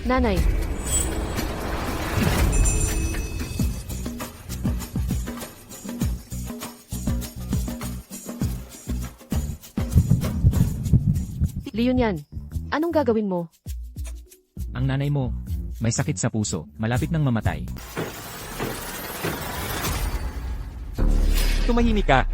Nanay. Leon yan. Anong gagawin mo? Ang nanay mo, may sakit sa puso, malapit nang mamatay. Tumahimik ka.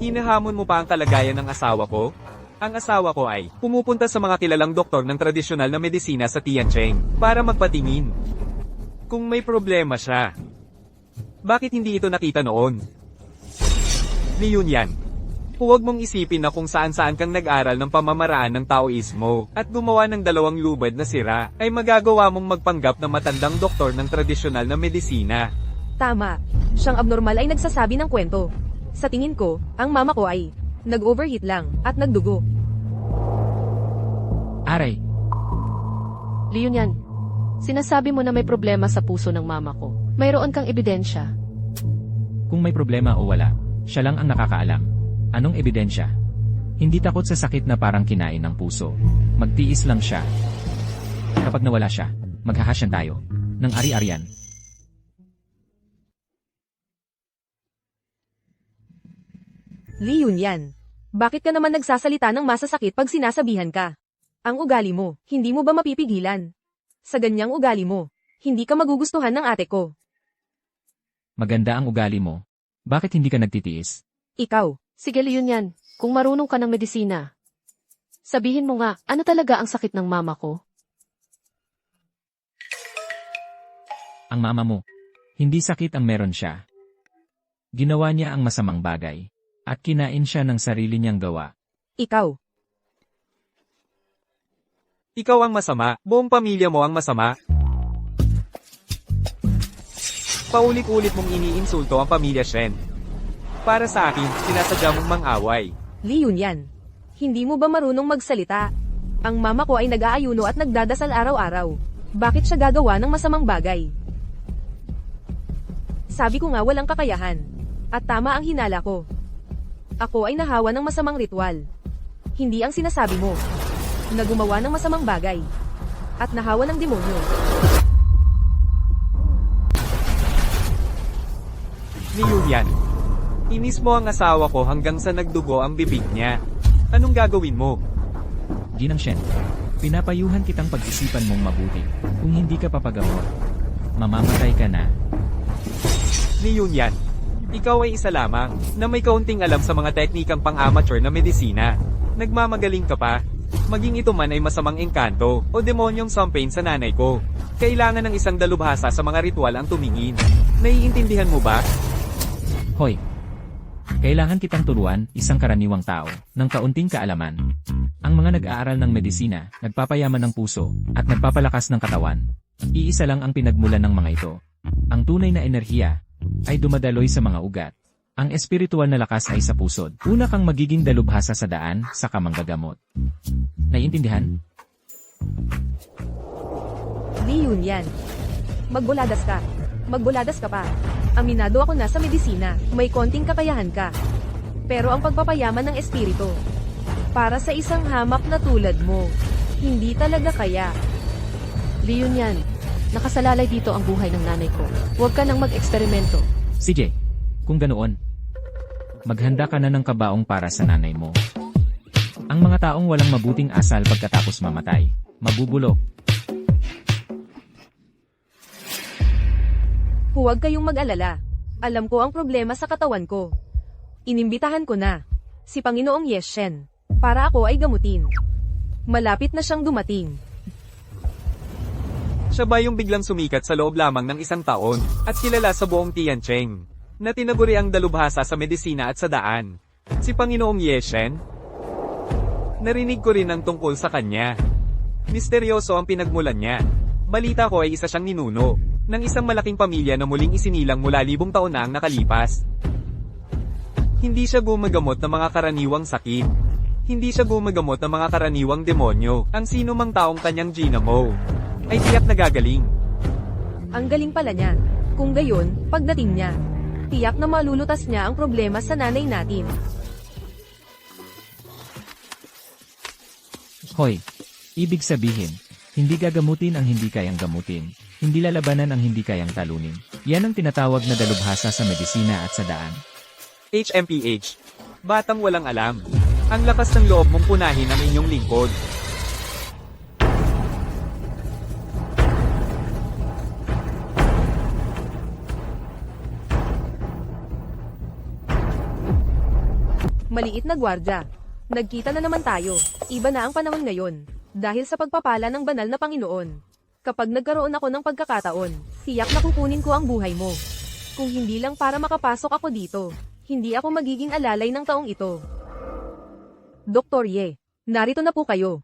Hinahamon mo pa ang kalagayan ng asawa ko? Ang asawa ko ay pumupunta sa mga kilalang doktor ng tradisyonal na medisina sa Tiancheng para magpatingin. Kung may problema siya, bakit hindi ito nakita noon? Leon yan. Huwag mong isipin na kung saan-saan kang nag-aral ng pamamaraan ng Taoismo at gumawa ng 2 lubad na sira, ay magagawa mong magpanggap na matandang doktor ng tradisyonal na medisina. Tama. Siyang abnormal ay nagsasabi ng kwento. Sa tingin ko, ang mama ko ay nag-overheat lang at nagdugo. Aray, Leon yan. Sinasabi mo na may problema sa puso ng mama ko. Mayroon kang ebidensya. kung may problema o wala, siya lang ang nakakaalam. Anong ebidensya? Hindi takot sa sakit na parang kinain ng puso. Magtiis lang siya. Kapag nawala siya, maghahasyan tayo ng ari-arian. Leon yan. Bakit ka naman nagsasalita ng masasakit pag sinasabihan ka? Ang ugali mo, hindi mo ba mapipigilan? Sa ganyang ugali mo, hindi ka magugustuhan ng ate ko. Maganda ang ugali mo. Bakit hindi ka nagtitiis? Ikaw, Sige Leon yan. Kung marunong ka ng medisina. Sabihin mo nga, ano talaga ang sakit ng mama ko? Ang mama mo. Hindi sakit ang meron siya. Ginawa niya ang masamang bagay. At kinain siya ng sarili niyang gawa. ikaw, Ikaw ang masama, buong pamilya mo ang masama. Paulit-ulit mong iniinsulto ang pamilya Shen. Para sa akin, sinasadya mong mang-away. Leon yan. Hindi mo ba marunong magsalita? Ang mama ko ay nag-aayuno at nagdadasal araw-araw. Bakit siya gagawa ng masamang bagay? Sabi ko nga walang kakayahan. At tama ang hinala ko. Ako ay nahawa ng masamang ritual. Hindi ang sinasabi mo. Na gumawa ng masamang bagay. At nahawa ng demonyo. Ni Yulian. Inis mo ang asawa ko hanggang sa nagdugo ang bibig niya. Anong gagawin mo? Ginang Shen, pinapayuhan kitang pag-isipan mong mabuti. Kung hindi ka papagamot, mamamatay ka na. Ni Yulian. Ikaw ay isa lamang na may kaunting alam sa mga teknikang pang-amateur na medisina. Nagmamagaling ka pa. Maging ito man ay masamang engkanto o demonyong sampain sa nanay ko. Kailangan ng isang dalubhasa sa mga ritual ang tumingin. Naiintindihan mo ba? Hoy! Kailangan kitang turuan, isang karaniwang tao, ng kaunting kaalaman. Ang mga nag-aaral ng medisina, nagpapayaman ng puso, at nagpapalakas ng katawan. Iisa lang ang pinagmulan ng mga ito. Ang tunay na enerhiya ay dumadaloy sa mga ugat. Ang espiritual na lakas ay sa pusod. Una kang magiging dalubhasa sa daan, saka manggagamot. Naiintindihan? Leon yan. Magbuladas ka. Magbuladas ka pa. Aminado ako na sa medisina, may konting kakayahan ka. Pero ang pagpapayaman ng espiritu, para sa isang hamak na tulad mo, hindi talaga kaya. Leon yan. Nakasalalay dito ang buhay ng nanay ko. Huwag ka nang mag-eksperimento. CJ, kung ganoon, maghanda ka na ng kabaong para sa nanay mo. Ang mga taong walang mabuting asal pagkatapos mamatay, mabubulok. Huwag kayong mag-alala. Alam ko ang problema sa katawan ko. Inimbitahan ko na si Panginoong Yeshen para ako ay gamutin. Malapit na siyang dumating. Siya ba yung biglang sumikat sa loob lamang ng 1 taon at kilala sa buong Tiancheng na tinaguri ang dalubhasa sa medisina at sa daan? Si Panginoong Yeshen? Narinig ko rin ang tungkol sa kanya. Misteryoso ang pinagmulan niya. Balita ko ay isa siyang ninuno ng isang malaking pamilya na muling isinilang mula 1000 taon na ang nakalipas. Hindi siya gumagamot ng mga karaniwang sakit. Hindi siya gumagamot ng mga karaniwang demonyo. Ang sino mang taong kanyang ginamo ay tiyak nagagaling. Ang galing pala niya. Kung gayon, pagdating niya, tiyak na malulutas niya ang problema sa nanay natin. Hoy, ibig sabihin, Hindi gagamutin ang hindi kayang gamutin. Hindi lalabanan ang hindi kayang talunin. Yan ang tinatawag na dalubhasa sa medisina at sa daan. HMPH. Batang walang alam. Ang lakas ng loob mong punahin ang inyong lingkod. Maliit na gwardya. Nagkita na naman tayo. Iba na ang panahon ngayon. Dahil sa pagpapala ng banal na Panginoon. Kapag nagkaroon ako ng pagkakataon, tiyak na kukunin ko ang buhay mo. Kung hindi lang para makapasok ako dito, hindi ako magiging alalay ng taong ito. Dr. Ye, narito na po kayo.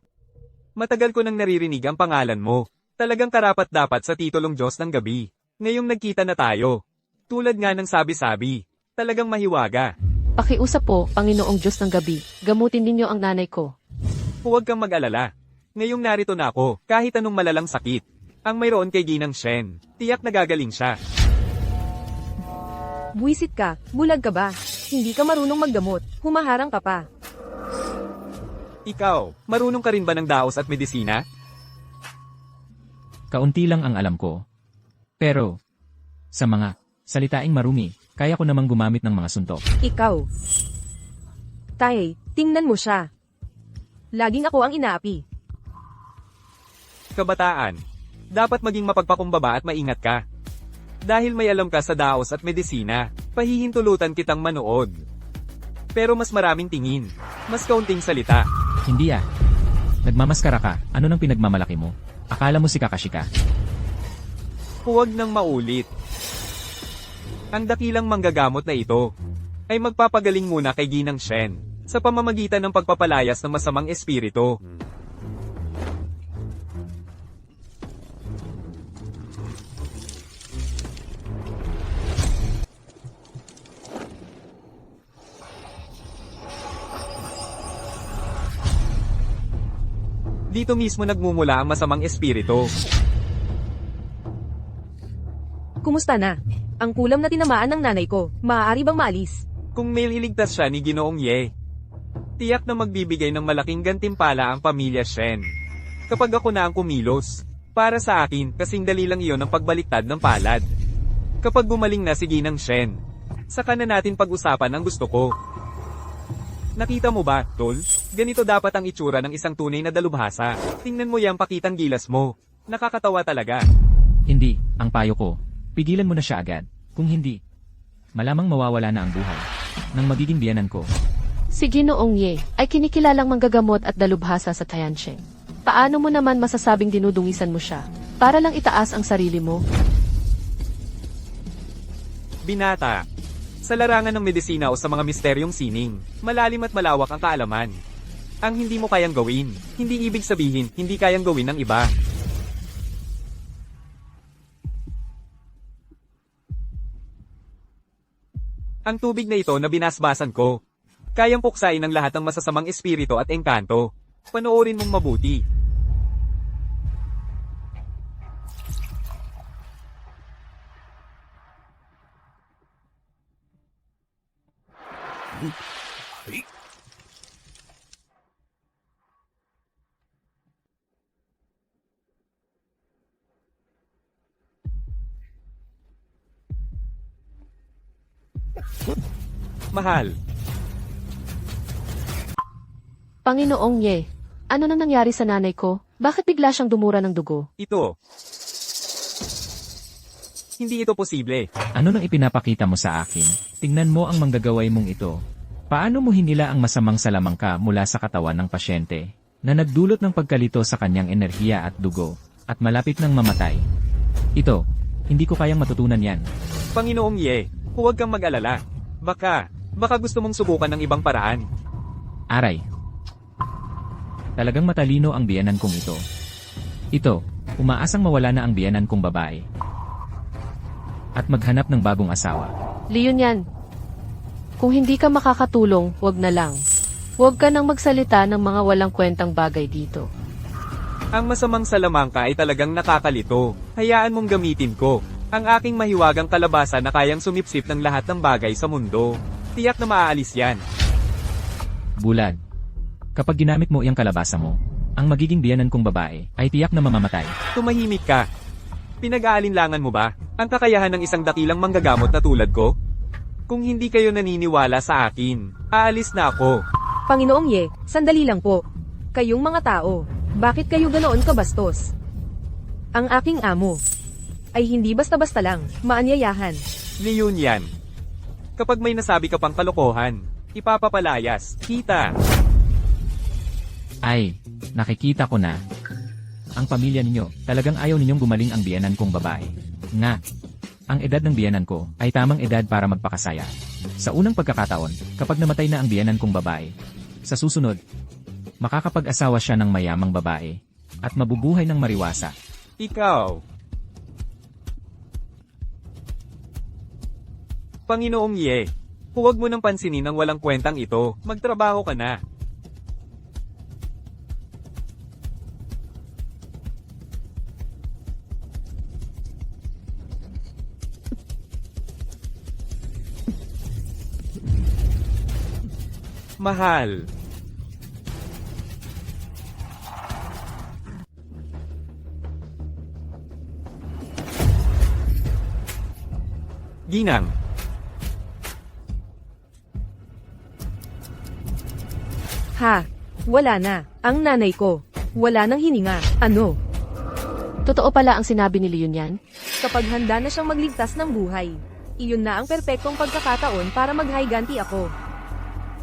Matagal ko nang naririnig ang pangalan mo. Talagang karapat-dapat sa titulong Diyos ng gabi. Ngayong nagkita na tayo. Tulad nga ng sabi-sabi. Talagang mahiwaga. Pakiusap po, Panginoong Diyos ng gabi. Gamutin ninyo ang nanay ko. Huwag kang mag-alala. Ngayong narito na ako, kahit anong malalang sakit. Ang mayroon kay Ginang Shen, tiyak nagagaling siya. Buwisit ka, bulag ka ba? Hindi ka marunong maggamot, humaharang ka pa. Ikaw, marunong ka rin ba ng daos at medisina? Kaunti lang ang alam ko. Pero, sa mga salitaing marumi, kaya ko namang gumamit ng mga suntok. Ikaw. Tay, tingnan mo siya. Laging ako ang inaapi. Kabataan, dapat maging mapagpakumbaba at maingat ka. Dahil may alam ka sa daos at medisina, pahihintulutan kitang manood. Pero mas maraming tingin, mas kaunting salita. Hindi ah. Nagmamaskara ka, ano nang pinagmamalaki mo? Akala mo si Kakashi ka? Huwag nang maulit. Ang dakilang manggagamot na ito, ay magpapagaling muna kay Ginang Shen, sa pamamagitan ng pagpapalayas ng masamang espiritu. Dito mismo nagmumula ang masamang espiritu. Kumusta na? Ang kulam na tinamaan ng nanay ko, maaari bang maalis? Kung may iligtas siya ni Ginoong Ye, tiyak na magbibigay ng malaking gantimpala ang pamilya Shen. Kapag ako na ang kumilos, para sa akin, kasing dali lang iyon ang pagbaliktad ng palad. Kapag gumaling na si Ginang Shen, saka na natin pag-usapan ang gusto ko. Nakita mo ba, Tol? Ganito dapat ang itsura ng isang tunay na dalubhasa. Tingnan mo yung pakitang gilas mo. Nakakatawa talaga. Hindi, ang payo ko. Pigilan mo na siya agad. Kung hindi, malamang mawawala na ang buhay ng magiging biyanan ko. Si Ginoong Ye ay kinikilalang manggagamot at dalubhasa sa Tianjin. Paano mo naman masasabing dinudungisan mo siya? Para lang itaas ang sarili mo? Binata. Sa larangan ng medisina o sa mga misteryong sining, malalim at malawak ang kaalaman. Ang hindi mo kayang gawin, hindi ibig sabihin hindi kayang gawin ng iba. Ang tubig na ito na binasbasan ko, kayang puksain ang lahat ng masasamang espiritu at engkanto. Panoorin mong mabuti. Mahal, Panginoong Ye, ano nang nangyari sa nanay ko? Bakit bigla siyang dumura ng dugo? ito. Hindi ito posible. Ano nang ipinapakita mo sa akin? Tingnan mo ang manggagaway mong ito. Paano mo hinila ang masamang salamangka mula sa katawan ng pasyente na nagdulot ng pagkalito sa kanyang enerhiya at dugo at malapit ng mamatay? Ito, hindi ko kayang matutunan yan. Panginoong Ye, huwag kang mag-alala. Baka gusto mong subukan ng ibang paraan. Aray. Talagang matalino ang biyanan kong ito. Ito, umaasang mawala na ang biyanan kong babae. At maghanap ng bagong asawa. Leon yan. Kung hindi ka makakatulong, wag na lang. Huwag ka nang magsalita ng mga walang kwentang bagay dito. Ang masamang salamangka ay talagang nakakalito. Hayaan mong gamitin ko ang aking mahiwagang kalabasa na kayang sumipsip ng lahat ng bagay sa mundo. Tiyak na maaalis yan. Bulag. Kapag ginamit mo iyang kalabasa mo, Ang magiging biyanan kong babae ay tiyak na mamamatay. Tumahimik ka. Pinag-aalinlangan mo ba ang kakayahan ng isang dakilang manggagamot na tulad ko? Kung hindi kayo naniniwala sa akin, aalis na ako. Panginoong Ye, sandali lang po. Kayong mga tao, bakit kayo ganoon kabastos? Ang aking amo ay hindi basta-basta lang, maanyayahan. Li Yunyan. Kapag may nasabi ka pang kalokohan, ipapapalayas, kita. Ay, nakikita ko na. Ang pamilya ninyo, talagang ayaw ninyong gumaling ang biyanan kong babae. Nga, ang edad ng biyanan ko ay tamang edad para magpakasaya. Sa unang pagkakataon, kapag namatay na ang biyanan kong babae, sa susunod, makakapag-asawa siya ng mayamang babae at mabubuhay ng mariwasa. Ikaw. Panginoong Ye, huwag mo nang pansinin ang walang kwentang ito, magtrabaho ka na. Mahal. Ginang. Ha, wala na. Ang nanay ko, wala nang hininga. Ano? Totoo pala ang sinabi ni Yunyan? Kapag handa na siyang magligtas ng buhay, iyon na ang perpektong pagkakataon para maghiganti ako.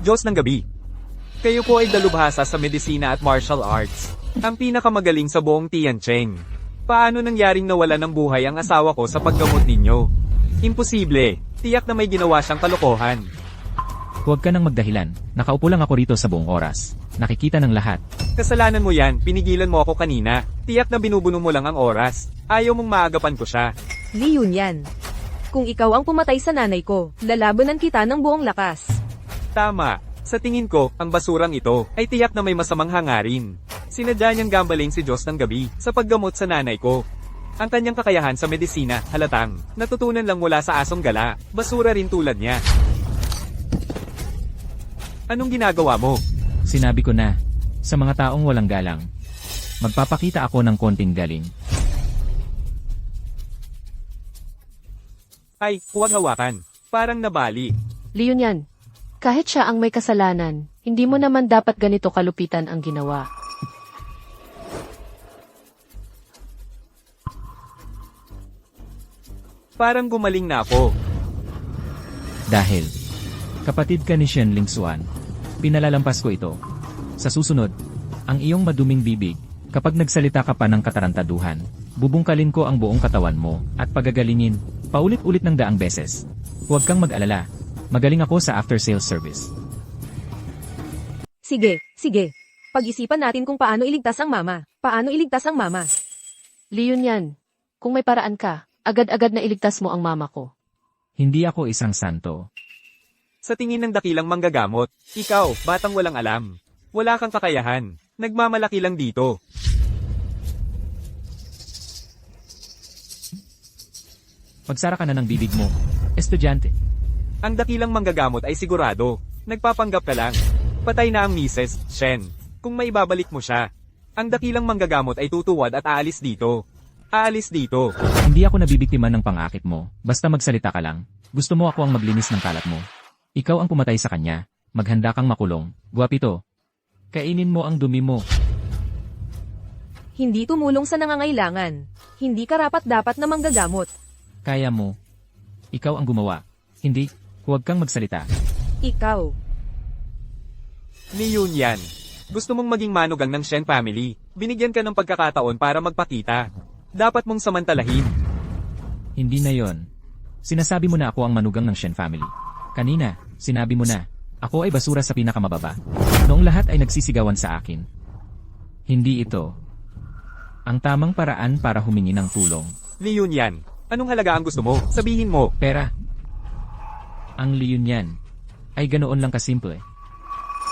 Diyos ng gabi. Kayo po ay dalubhasa sa medisina at martial arts. Ang pinakamagaling sa buong Tiancheng. Paano nangyaring nawala ng buhay ang asawa ko sa paggamot ninyo? Imposible. Tiyak na may ginawa siyang kalokohan. Huwag ka nang magdahilan, nakaupo lang ako rito sa buong oras. Nakikita ng lahat. Kasalanan mo yan, pinigilan mo ako kanina. Tiyak na binubuno mo lang ang oras. Ayaw mong maagapan ko siya. Li Yunyan. Kung ikaw ang pumatay sa nanay ko, lalabanan kita ng buong lakas. Tama. Sa tingin ko, ang basurang ito ay tiyak na may masamang hangarin. Sinadya niyang gambaling si Diyos ng gabi sa paggamot sa nanay ko. Ang kanyang kakayahan sa medisina, halatang, natutunan lang mula sa asong gala, basura rin tulad niya. Anong ginagawa mo? Sinabi ko na, sa mga taong walang galang, magpapakita ako ng konting galing. Ay, huwag hawakan. Parang nabali. Yunyan, kahit siya ang may kasalanan, hindi mo naman dapat ganito kalupitan ang ginawa. Parang gumaling na ako. Dahil, kapatid ka ni Shen Lingsuan, pinalalampas ko ito. Sa susunod, ang iyong maduming bibig, kapag nagsalita ka pa ng katarantaduhan, bubungkalin ko ang buong katawan mo, at pagagalingin, paulit-ulit ng daang beses. Huwag kang mag-alala, magaling ako sa after-sales service. Sige, sige. Pag-isipan natin kung paano iligtas ang mama. Paano iligtas ang mama? Yunyan, kung may paraan ka, agad-agad na iligtas mo ang mama ko. Hindi ako isang santo. Sa tingin ng dakilang manggagamot, ikaw, batang walang alam. Wala kang kakayahan. Nagmamalaki lang dito. Magsara ka na ng bibig mo, estudyante. Ang dakilang manggagamot ay sigurado. Nagpapanggap ka lang. Patay na ang Mrs. Shen. Kung maibabalik mo siya, ang dakilang manggagamot ay tutuwad at aalis dito. Aalis dito. Hindi ako nabibiktima ng pangakit mo, basta magsalita ka lang. Gusto mo ako ang maglinis ng kalat mo. Ikaw ang pumatay sa kanya, maghanda kang makulong, guwapito. Kainin mo ang dumi mo. Hindi tumulong sa nangangailangan. Hindi karapat-dapat na manggagamot. Kaya mo. Ikaw ang gumawa. Hindi, huwag kang magsalita. Ikaw. Ni Yunyan. Gusto mong maging manugang ng Shen family. Binigyan ka ng pagkakataon para magpakita. Dapat mong samantalahin. Hindi na yon. Sinasabi mo na ako ang manugang ng Shen family. Kanina, sinabi mo na, ako ay basura sa pinakamababa. Noong lahat ay nagsisigawan sa akin. Hindi ito ang tamang paraan para humingi ng tulong. Li Yunyan. Anong halaga ang gusto mo? Sabihin mo. Pera. Ang liyon yan ay ganoon lang kasimple.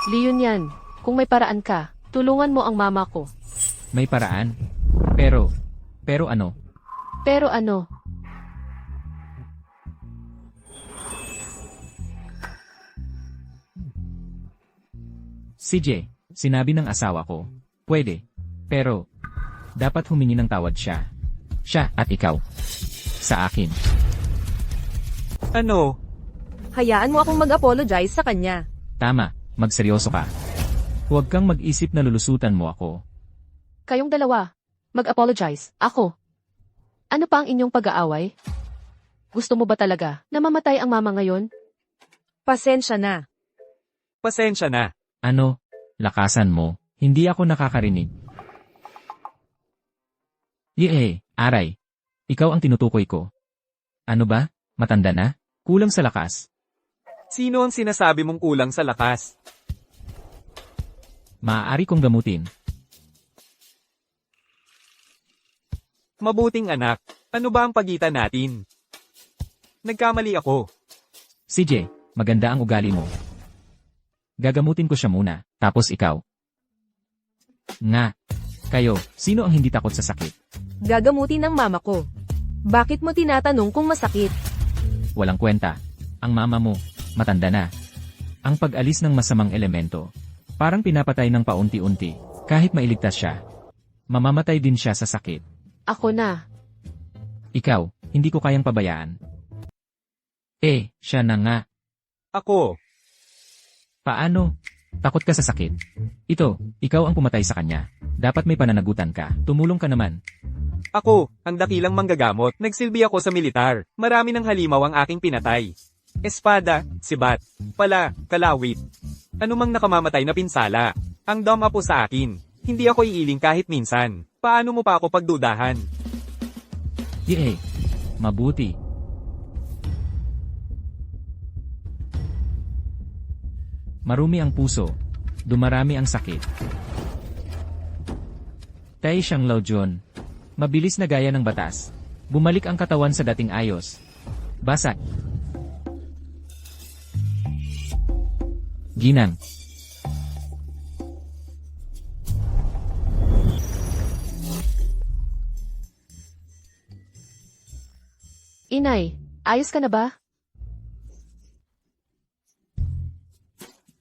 Yunyan, kung may paraan ka, tulungan mo ang mama ko. May paraan. Pero ano? Pero ano? CJ, sinabi ng asawa ko, pwede, Pero, dapat humingi ng tawad siya. Siya at ikaw. Sa akin. Ano? Hayaan mo akong mag-apologize sa kanya. Tama, magseryoso ka. Huwag kang mag-isip na lulusutan mo ako. Kayong dalawa, mag-apologize. Ako. Ano pa ang inyong pag-aaway? Gusto mo ba talaga na mamatay ang mama ngayon? Pasensya na. Pasensya na. Ano? Lakasan mo. Hindi ako nakakarinig. Yee, aray. Ikaw ang tinutukoy ko. Ano ba? Matanda na? Kulang sa lakas. Sino ang sinasabi mong kulang sa lakas? Maaari kong gamutin. Mabuting anak, ano ba ang pagitan natin? Nagkamali ako. CJ, maganda ang ugali mo. Gagamutin ko siya muna, tapos ikaw. Nga. Kayo, sino ang hindi takot sa sakit? Gagamutin ng mama ko. Bakit mo tinatanong kung masakit? Walang kwenta. Ang mama mo, matanda na. Ang pag-alis ng masamang elemento, parang pinapatay ng paunti-unti, kahit mailigtas siya. Mamamatay din siya sa sakit. Ako na. Ikaw, hindi ko kayang pabayaan. Siya na nga. Ako. Paano? Takot ka sa sakit. Ikaw ang pumatay sa kanya. Dapat may pananagutan ka. Tumulong ka naman. Ako, ang dakilang manggagamot. Nagsilbi ako sa militar. Marami ng halimaw ang aking pinatay. Espada, sibat, pala, kalawit. Anumang nakamamatay na pinsala. Ang dama po sa akin. Hindi ako iiling kahit minsan. Paano mo pa ako pagdudahan? Mabuti. Marumi ang puso. Dumarami ang sakit. Tay siyang Laujon. Mabilis na gaya ng batas. Bumalik ang katawan sa dating ayos. Basag. Ginang. Inay, ayos ka na ba?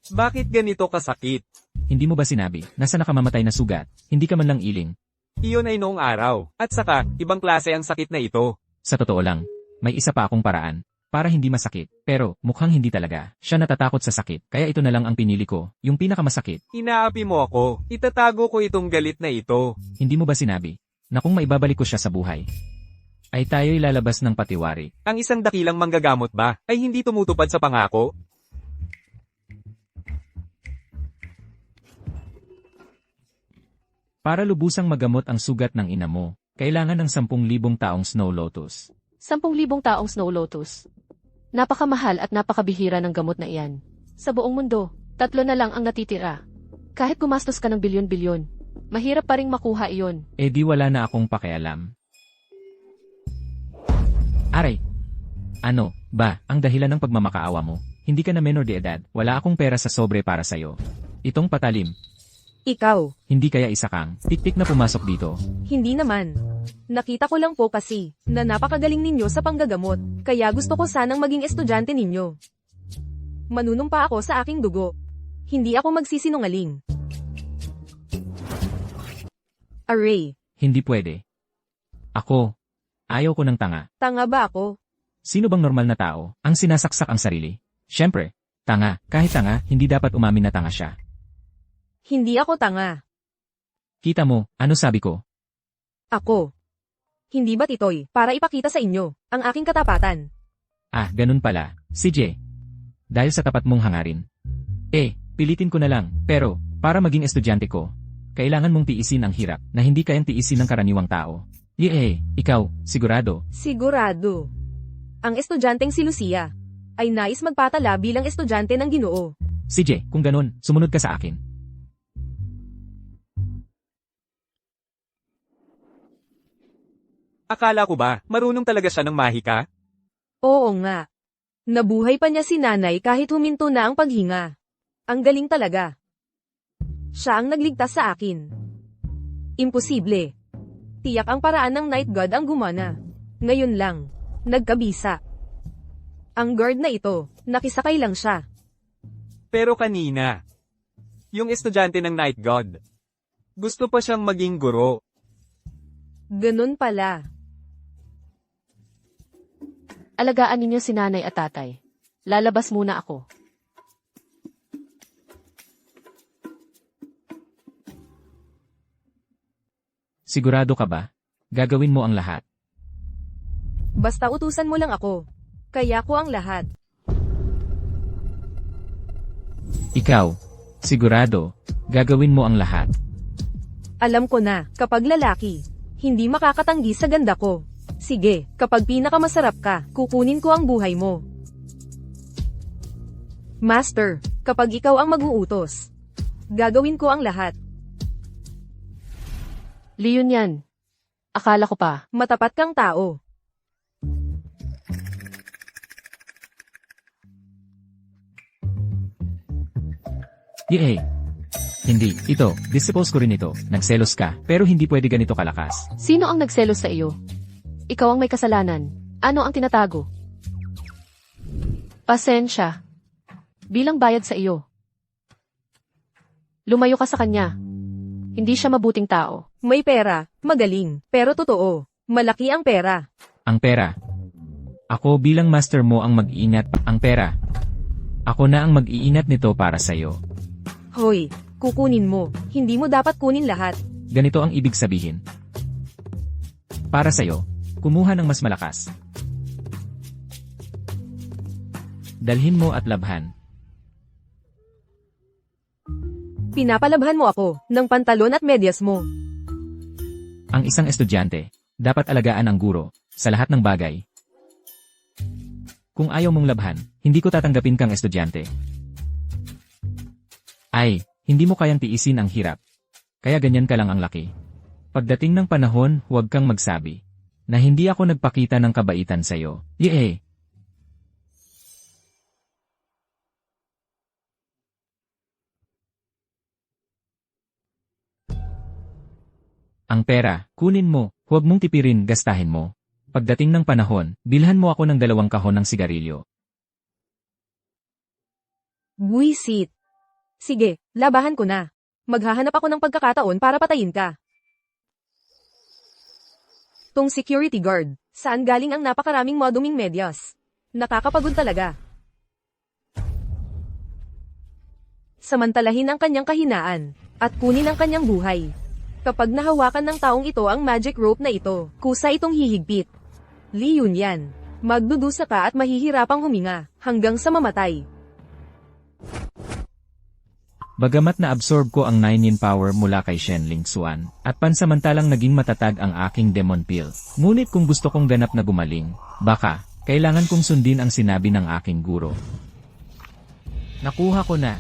Bakit ganito kasakit? Hindi mo ba sinabi, nasa nakamamatay na sugat, hindi ka man lang iling? Iyon ay noong araw. At saka, ibang klase ang sakit na ito. Sa totoo lang, may isa pa akong paraan, para hindi masakit. Pero, mukhang hindi talaga. Siya natatakot sa sakit, kaya ito na lang ang pinili ko, yung pinakamasakit. Inaapi mo ako. Itatago ko itong galit na ito. Hindi mo ba sinabi, na kung maibabalik ko siya sa buhay, ay tayo'y lalabas ng patiwari. Ang isang dakilang manggagamot ba, ay hindi tumutupad sa pangako? Para lubusang magamot ang sugat ng ina mo, kailangan ng 10,000 taong Snow Lotus. 10,000 taong Snow Lotus. Napakamahal at napakabihira ng gamot na iyan. Sa buong mundo, 3 na lang ang natitira. Kahit gumastos ka ng bilyon-bilyon, mahirap pa ring makuha iyon. Di wala na akong pakialam. Aray! Ano, ba, ang dahilan ng pagmamakaawa mo? Hindi ka na menor de edad, wala akong pera sa sobre para sa'yo. Itong patalim, Ikaw, hindi kaya isa kang tik-tik na pumasok dito. hindi naman. Nakita ko lang po kasi, na napakagaling ninyo sa panggagamot, kaya gusto ko sanang maging estudyante ninyo. Manunumpa ako sa aking dugo. Hindi ako magsisinungaling. Array, Hindi pwede. Ako, ayaw ko ng tanga. tanga ba ako? Sino bang normal na tao ang sinasaksak ang sarili? Siyempre, tanga. Kahit tanga, hindi dapat umamin na tanga siya. Hindi ako tanga. Kita mo, ano sabi ko? Ako. Hindi ba titoy, para ipakita sa inyo, ang aking katapatan? Ganun pala. CJ. Dahil sa tapat mong hangarin. Pilitin ko na lang, pero, para maging estudyante ko, kailangan mong tiisin ang hirap na hindi kayang tiisin ng karaniwang tao. Ikaw, sigurado. Sigurado. Ang estudyanteng si Lucia, ay nais magpatala bilang estudyante ng Ginoo. CJ, kung ganun, sumunod ka sa akin. Akala ko ba, marunong talaga siya ng mahika? Oo nga. Nabuhay pa niya si nanay kahit huminto na ang paghinga. Ang galing talaga. Siya ang nagligtas sa akin. Imposible. Tiyak ang paraan ng Night God ang gumana. Ngayon lang, nagkabisa. Ang guard na ito, nakisakay lang siya. Pero kanina, yung estudyante ng Night God, Gusto pa siyang maging guro. Ganun pala. Alagaan ninyo si nanay at tatay. Lalabas muna ako. Sigurado ka ba? Gagawin mo ang lahat. Basta utusan mo lang ako. Kaya ko ang lahat. Ikaw, sigurado, gagawin mo ang lahat. Alam ko na, kapag lalaki, hindi makakatanggi sa ganda ko. Sige, kapag pinakamasarap ka, kukunin ko ang buhay mo. Master, kapag ikaw ang mag-uutos, gagawin ko ang lahat. Leon yan. Akala ko pa. Matapat kang tao. Yehey! Hindi, ito, dispose ko rin ito, nagselos ka, pero hindi pwede ganito kalakas. Sino ang nagselos sa iyo? Ikaw ang may kasalanan. Ano ang tinatago? Pasensya. Bilang bayad sa iyo. Lumayo ka sa kanya. Hindi siya mabuting tao. May pera, magaling, pero totoo, malaki ang pera. Ang pera. Ako bilang master mo ang mag-iingat, ang pera. Ako na ang mag-iingat nito para sa'yo. Hoy, kukunin mo, hindi mo dapat kunin lahat. Ganito ang ibig sabihin. Para sa'yo, kumuha ng mas malakas. Dalhin mo at labhan. Pinapalabhan mo ako, ng pantalon at medyas mo. Ang isang estudyante, dapat alagaan ang guro, sa lahat ng bagay. Kung ayaw mong labhan, hindi ko tatanggapin kang estudyante. Ay, hindi mo kayang tiisin ang hirap. Kaya ganyan ka lang ang laki. Pagdating ng panahon, huwag kang magsabi na hindi ako nagpakita ng kabaitan sa'yo. Yehey! Ang pera, kunin mo, huwag mong tipirin, gastahin mo. Pagdating ng panahon, bilhan mo ako ng 2 kahon ng sigarilyo. Buisit. Sige, labahan ko na. Maghahanap ako ng pagkakataon para patayin ka. Tong security guard, saan galing ang napakaraming moduming medyas? Nakakapagod talaga. Samantalahin ang kanyang kahinaan, at kunin ang kanyang buhay. Kapag nahawakan ng taong ito ang magic rope na ito, kusa itong hihigpit. Leon yan. Magdudusa ka at mahihirapang huminga, hanggang sa mamatay. Bagamat na-absorb ko ang 9-in power mula kay Shenling Xuan, at pansamantalang naging matatag ang aking demon pill. Ngunit kung gusto kong ganap na gumaling, baka, kailangan kong sundin ang sinabi ng aking guro. Nakuha ko na.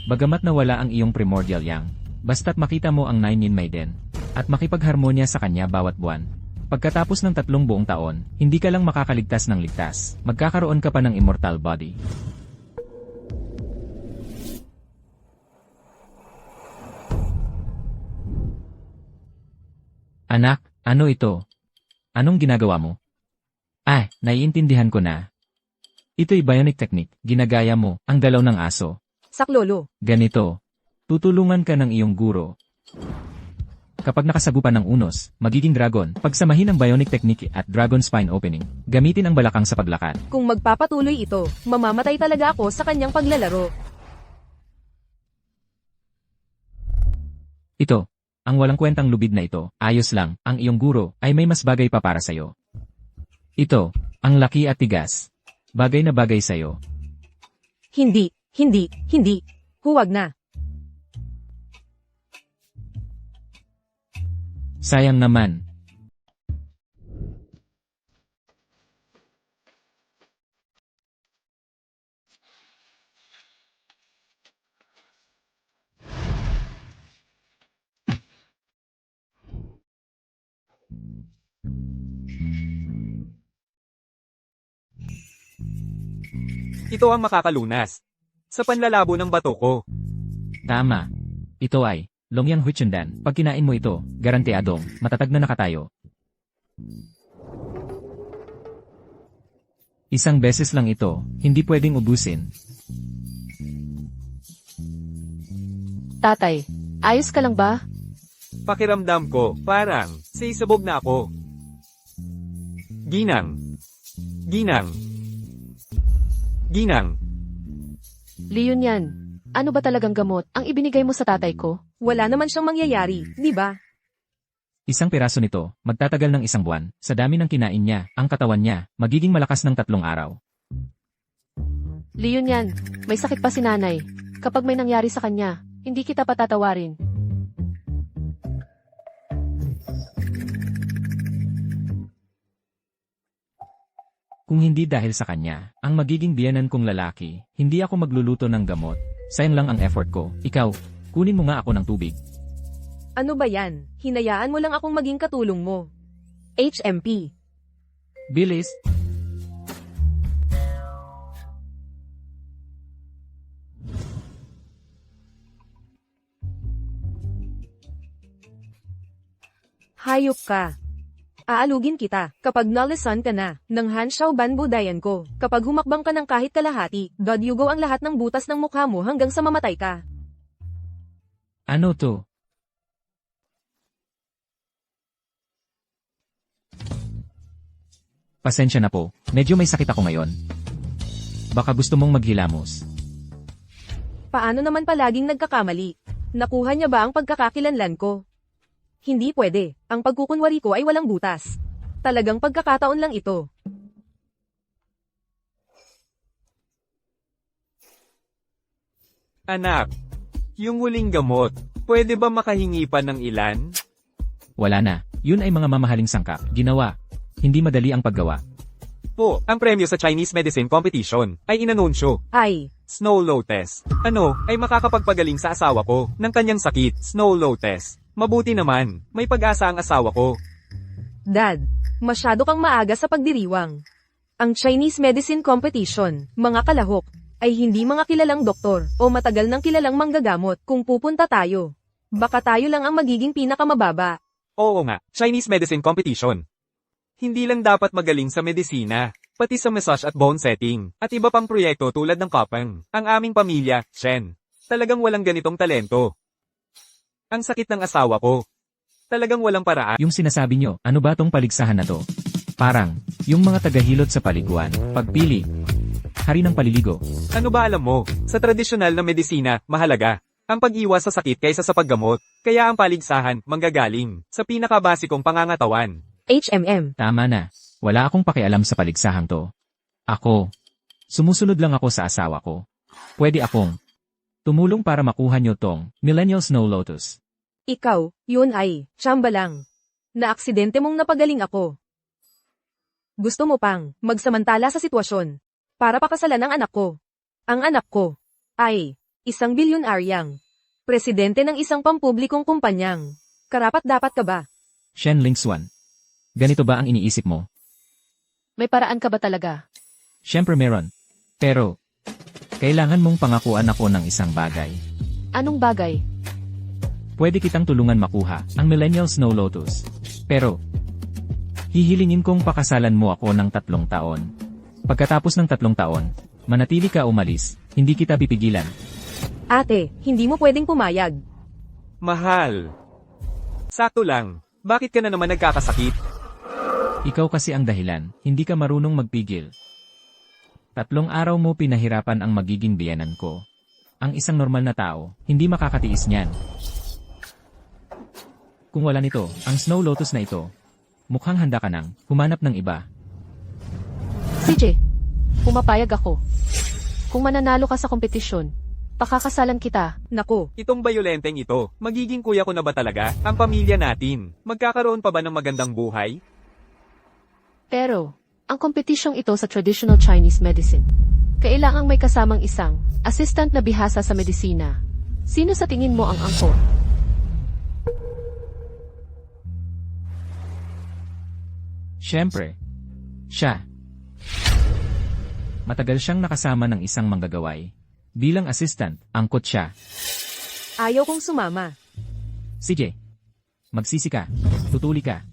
Bagamat nawala ang iyong primordial yang, basta't makita mo ang 9-in Maiden, at makipagharmonya sa kanya bawat buwan. Pagkatapos ng 3 buong taon, hindi ka lang makakaligtas ng ligtas, magkakaroon ka pa ng immortal body. Anak, ano ito? Anong ginagawa mo? Ah, naiintindihan ko na. Ito'y bionic technique, ginagaya mo, ang dalaw ng aso. Saklolo. Ganito. Tutulungan ka ng iyong guro. Kapag nakasagupan ng unos, magiging dragon, pagsamahin ang bionic technique at dragon spine opening. Gamitin ang balakang sa paglakad. Kung magpapatuloy ito, mamamatay talaga ako sa kanyang paglalaro. Ito. Ang walang kwentang lubid na ito, ayos lang, ang iyong guro, ay may mas bagay pa para sa'yo. Ito, ang laki at tigas. Bagay na bagay sa'yo. Hindi. Huwag na. Sayang naman. Ito ang makakalunas sa panlalabo ng bato ko. Tama. Ito ay, Longyang Huichundan. Pag kinain mo ito, garanteadong, matatag na nakatayo. Isang beses lang ito, hindi pwedeng ubusin. Tatay, ayos ka lang ba? Pakiramdam ko, parang, sisabog na ako. Ginang. Ginang. Ginang. Leon yan. Ano ba talagang gamot ang ibinigay mo sa tatay ko? Wala naman siyang mangyayari, di ba? Isang piraso nito, magtatagal ng 1 buwan, sa dami ng kinain niya, ang katawan niya, magiging malakas ng 3 araw. Leon yan. May sakit pa si nanay. Kapag may nangyari sa kanya, hindi kita patatawarin. Kung hindi dahil sa kanya, ang magiging biyanan kong lalaki, hindi ako magluluto ng gamot. Sayang lang ang effort ko. Ikaw, kunin mo nga ako ng tubig. Ano ba yan? Hinayaan mo lang akong maging katulong mo. HMP. Bilis! Hayop ka. Aalugin kita, kapag nalisan ka na, ng Hanshao Banbudayan ko. Kapag humakbang ka ng kahit kalahati, dodyugo ang lahat ng butas ng mukha mo hanggang sa mamatay ka. Ano to? Pasensya na po, medyo may sakit ako ngayon. Baka gusto mong maghilamos. Paano naman palaging nagkakamali? Nakuha niya ba ang pagkakakilanlan ko? Hindi pwede, ang pagkukunwari ko ay walang butas. Talagang pagkakataon lang ito. Anak, yung huling gamot, pwede ba makahingi pa ng ilan? Wala na, yun ay mga mamahaling sangkap, ginawa. Hindi madali ang paggawa. Po, ang premyo sa Chinese Medicine Competition ay inanunsyo. Ay, Snow Lotus. Ano, ay makakapagpagaling sa asawa ko ng kanyang sakit, Snow Lotus. Mabuti naman, may pag-asa ang asawa ko. Dad, masyado kang maaga sa pagdiriwang. Ang Chinese Medicine Competition, mga kalahok, ay hindi mga kilalang doktor o matagal nang kilalang manggagamot kung pupunta tayo. Baka tayo lang ang magiging pinakamababa. Oo nga, Chinese Medicine Competition. Hindi lang dapat magaling sa medisina, pati sa massage at bone setting, at iba pang proyekto tulad ng kapang. Ang aming pamilya, Shen, talagang walang ganitong talento. Ang sakit ng asawa ko. Talagang walang paraan. Yung sinasabi nyo, ano ba tong paligsahan na to? Parang, yung mga tagahilot sa paliguan, pagpili, hari ng paliligo. Ano ba alam mo, sa tradisyonal na medisina, mahalaga ang pag-iwas sa sakit kaysa sa paggamot, kaya ang paligsahan, manggagaling sa pinakabasikong pangangatawan. HMM. Tama na, wala akong pakialam sa paligsahang to. Ako, sumusunod lang ako sa asawa ko. Pwede akong tumulong para makuha nyo tong Millennial Snow Lotus. Ikaw, yun ay, tsamba lang. Na-aksidente mong napagaling ako. Gusto mo pang magsamantala sa sitwasyon para pakasalan ang anak ko. Ang anak ko ay isang bilyonaryang presidente ng isang pampublikong kumpanyang. Karapat-dapat ka ba? Shen Lingswan. Ganito ba ang iniisip mo? May paraan ka ba talaga? Siyempre meron. Pero, kailangan mong pangakuan ako ng isang bagay. Anong bagay? Pwede kitang tulungan makuha ang Millennial Snow Lotus. Pero, hihilingin kong pakasalan mo ako ng 3 taon. Pagkatapos ng 3 taon, manatili ka umalis, hindi kita pipigilan. Ate, hindi mo pwedeng pumayag. Mahal. Sakto lang, bakit ka na naman nagkakasakit? Ikaw kasi ang dahilan, hindi ka marunong magpigil. 3 araw mo pinahirapan ang magiging biyanan ko. Ang isang normal na tao, hindi makakatiis niyan. Kung wala nito, ang Snow Lotus na ito, mukhang handa ka nang humanap ng iba. CJ, pumapayag ako. Kung mananalo ka sa kompetisyon, pakakasalan kita. Nako, Itong bayolenteng ito, magiging kuya ko na ba talaga, ang pamilya natin? Magkakaroon pa ba ng magandang buhay? Pero, ang kompetisyong ito sa traditional Chinese medicine, kailangang may kasamang isang assistant na bihasa sa medisina. Sino sa tingin mo ang angkor? Siyempre, siya. Matagal siyang nakasama ng isang manggagaway. Bilang assistant, angkot siya. ayaw kong sumama. CJ, magsisi ka, tutuli ka.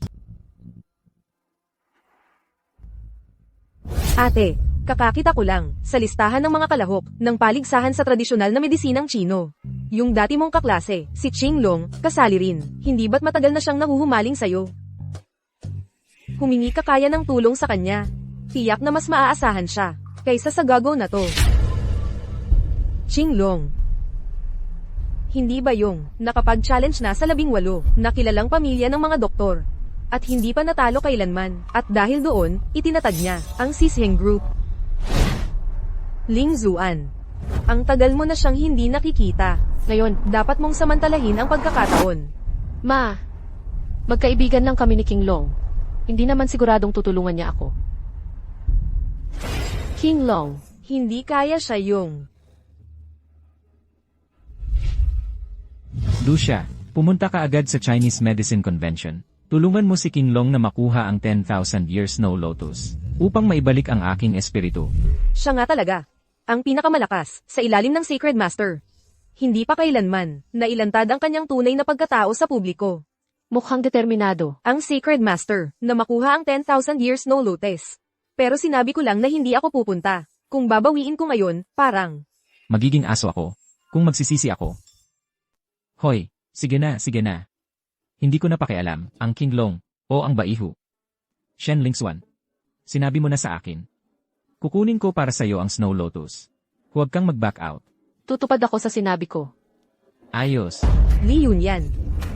Ate, Kakakita ko lang, sa listahan ng mga kalahok, ng paligsahan sa tradisyonal na medisinang Chino. Yung dati mong kaklase, si Qinglong, kasali rin. Hindi ba't matagal na siyang nahuhumaling sa'yo? Humingi ka kaya ng tulong sa kanya. Tiyak na mas maaasahan siya, kaysa sa gago na to. Qinglong. Hindi ba yung nakapag-challenge na sa 18 na kilalang pamilya ng mga doktor? At hindi pa natalo kailanman, at dahil doon, itinatag niya ang Sisheng Group. Ling Zuan. Ang tagal mo na siyang hindi nakikita. Ngayon, Dapat mong samantalahin ang pagkakataon. Ma, magkaibigan lang kami ni King Long. Hindi naman siguradong tutulungan niya ako. King Long, Hindi kaya siya yung... Lucia, pumunta ka agad sa Chinese Medicine Convention. Tulungan mo si King Long na makuha ang 10,000 Year Snow Lotus upang maibalik ang aking espiritu. Siya nga talaga. Ang pinakamalakas, sa ilalim ng Sacred Master. Hindi pa kailanman, nailantad ang kanyang tunay na pagkatao sa publiko. mukhang determinado. Ang Sacred Master, na makuha ang 10,000 Year Snow Lotus. Pero sinabi ko lang na hindi ako pupunta. Kung babawiin ko ngayon, parang... Magiging aso ako kung magsisisi ako. Hoy, sige na, sige na. Hindi ko na pakialam, ang King Long, o ang Baihu. Shen Lingxuan. Sinabi mo na sa akin. Kukunin ko para sa'yo ang Snow Lotus. Huwag kang mag-back out. Tutupad ako sa sinabi ko. Ayos. Li Yunyan.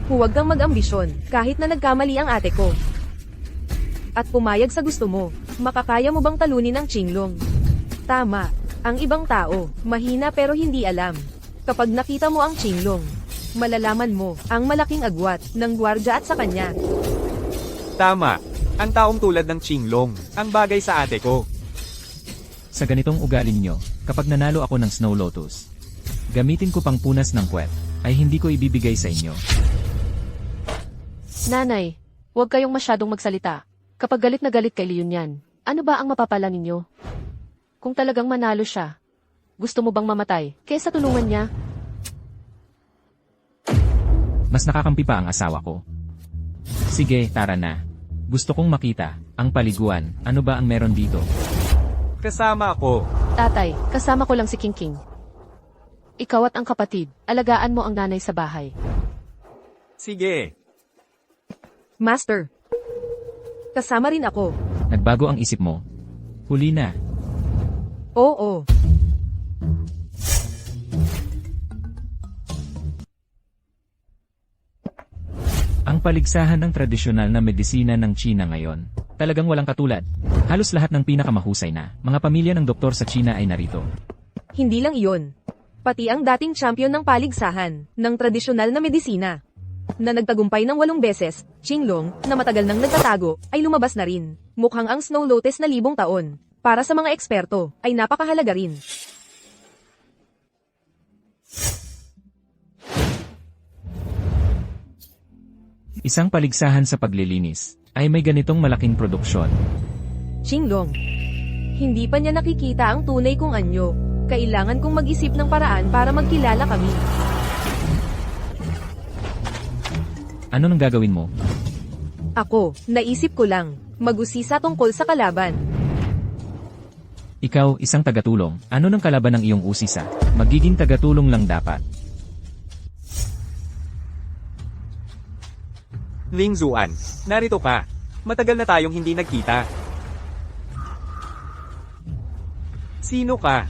Huwag kang mag-ambisyon, kahit na nagkamali ang ate ko. At pumayag sa gusto mo, makakaya mo bang talunin ang Qinglong? Tama, ang ibang tao, mahina pero hindi alam. Kapag nakita mo ang Qinglong, malalaman mo ang malaking agwat ng gwardya at sa kanya. Tama. Ang taong tulad ng Qinglong, ang bagay sa ate ko. Sa ganitong ugali nyo, kapag nanalo ako ng Snow Lotus, gamitin ko pang punas ng puwet, ay hindi ko ibibigay sa inyo. Nanay, huwag kayong masyadong magsalita. Kapag galit na galit kay Leon yan, ano ba ang mapapala ninyo? Kung talagang manalo siya, gusto mo bang mamatay, kaysa tulungan niya? Mas nakakampi pa ang asawa ko. Sige, tara na. Gusto kong makita, ang paliguan, ano ba ang meron dito? Kasama ako. Tatay, kasama ko lang si King King. Ikaw at ang kapatid, alagaan mo ang nanay sa bahay. Sige. Master. Kasama rin ako. Nagbago ang isip mo. Huli na. Oo. Ang paligsahan ng tradisyonal na medisina ng China ngayon, talagang walang katulad. Halos lahat ng pinakamahusay na mga pamilya ng doktor sa China ay narito. Hindi lang iyon. Pati ang dating champion ng paligsahan, ng tradisyonal na medisina, na nagtagumpay ng 8 beses, Qinglong, na matagal nang nagtatago, ay lumabas na rin. Mukhang ang Snow Lotus na 1000 taon, para sa mga eksperto, ay napakahalaga rin. Isang paligsahan sa paglilinis, ay may ganitong malaking produksyon. Qinglong. Hindi pa niya nakikita ang tunay kong anyo. Kailangan kong mag-isip ng paraan para magkilala kami. Ano nang gagawin mo? Ako, naisip ko lang, mag-usisa tungkol sa kalaban. Ikaw, isang tagatulong. Ano nang kalaban ng iyong usisa? Magiging tagatulong lang dapat. Ling Zuan, narito ka. Matagal na tayong hindi nagkita. Sino ka?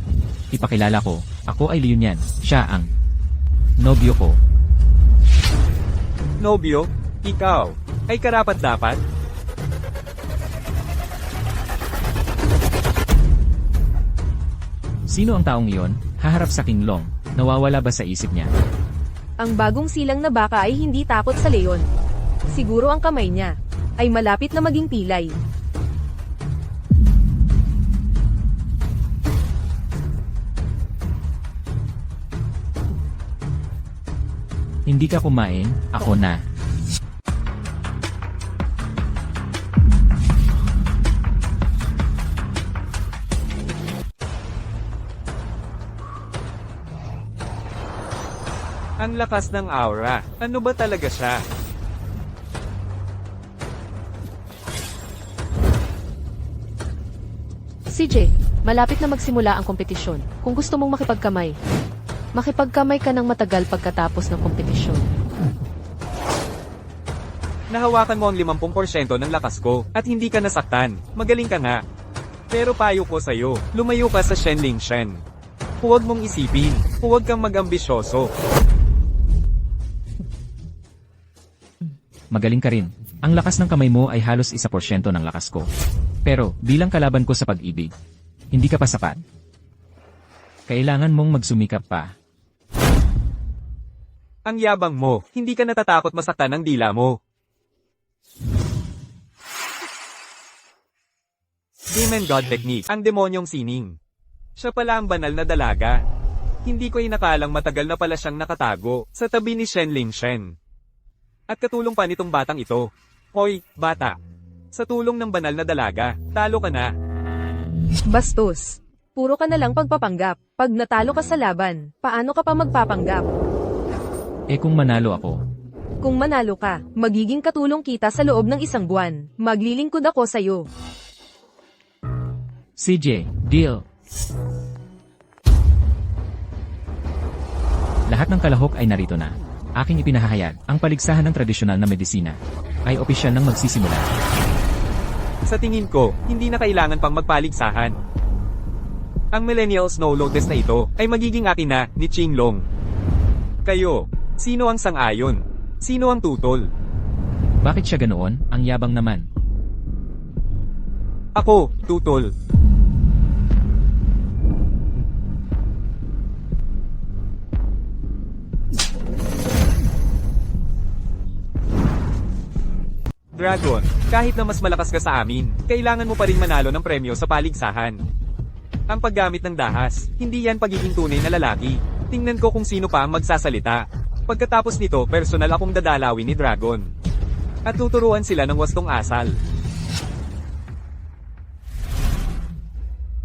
Ipakilala ko, ako ay Leon Yan. Siya ang nobyo ko. Nobyo? Ikaw? Ay karapat-dapat? Sino ang taong iyon? Haharap sa King Long. Nawawala ba sa isip niya? Ang bagong silang na baka ay hindi takot sa leon. Siguro ang kamay niya ay malapit na maging pilay. Hindi ka kumain, ako na. Ang lakas ng aura. Ano ba talaga siya? CJ, Malapit na magsimula ang kompetisyon. Kung gusto mong makipagkamay ka ng matagal pagkatapos ng kompetisyon. Nahawakan mo ang 50% ng lakas ko, at hindi ka nasaktan. Magaling ka nga. Pero payo ko sa'yo, lumayo ka sa Shenling Shen. Huwag mong isipin, huwag kang mag-ambisyoso. Magaling ka rin. Ang lakas ng kamay mo ay halos 1% ng lakas ko. Pero, bilang kalaban ko sa pag-ibig, hindi ka pa sapat. Kailangan mong magsumikap pa. Ang yabang mo, hindi ka natatakot masaktan ng dila mo. Demon God Technique, ang demonyong sining. Siya pala ang banal na dalaga. Hindi ko inakalang matagal na pala siyang nakatago sa tabi ni Shenling Shen. At katulong pa nitong batang ito. Hoy, bata. Sa tulong ng banal na dalaga, talo ka na. Bastos. Puro ka na lang pagpapanggap. Pag natalo ka sa laban, paano ka pa magpapanggap? Eh kung manalo ako, Kung manalo ka, magiging katulong kita sa loob ng 1 buwan. Maglilingkod ako sa'yo. CJ, deal. Lahat ng kalahok ay narito na. Aking ipinahahayag, ang paligsahan ng tradisyonal na medisina ay opisyal nang magsisimula. Sa tingin ko, hindi na kailangan pang magpaligsahan. Ang Millennial Snow Lotus na ito ay magiging akin na ni Qinglong. Kayo, sino ang sang-ayon? Sino ang tutol? Bakit siya ganoon? Ang yabang naman. Ako, tutol. Dragon, kahit na mas malakas ka sa amin, kailangan mo pa rin manalo ng premyo sa paligsahan. Ang paggamit ng dahas, hindi yan pagiging tunay na lalaki. Tingnan ko kung sino pa ang magsasalita. Pagkatapos nito, personal akong dadalawin ni Dragon. At tuturuan sila ng wastong asal.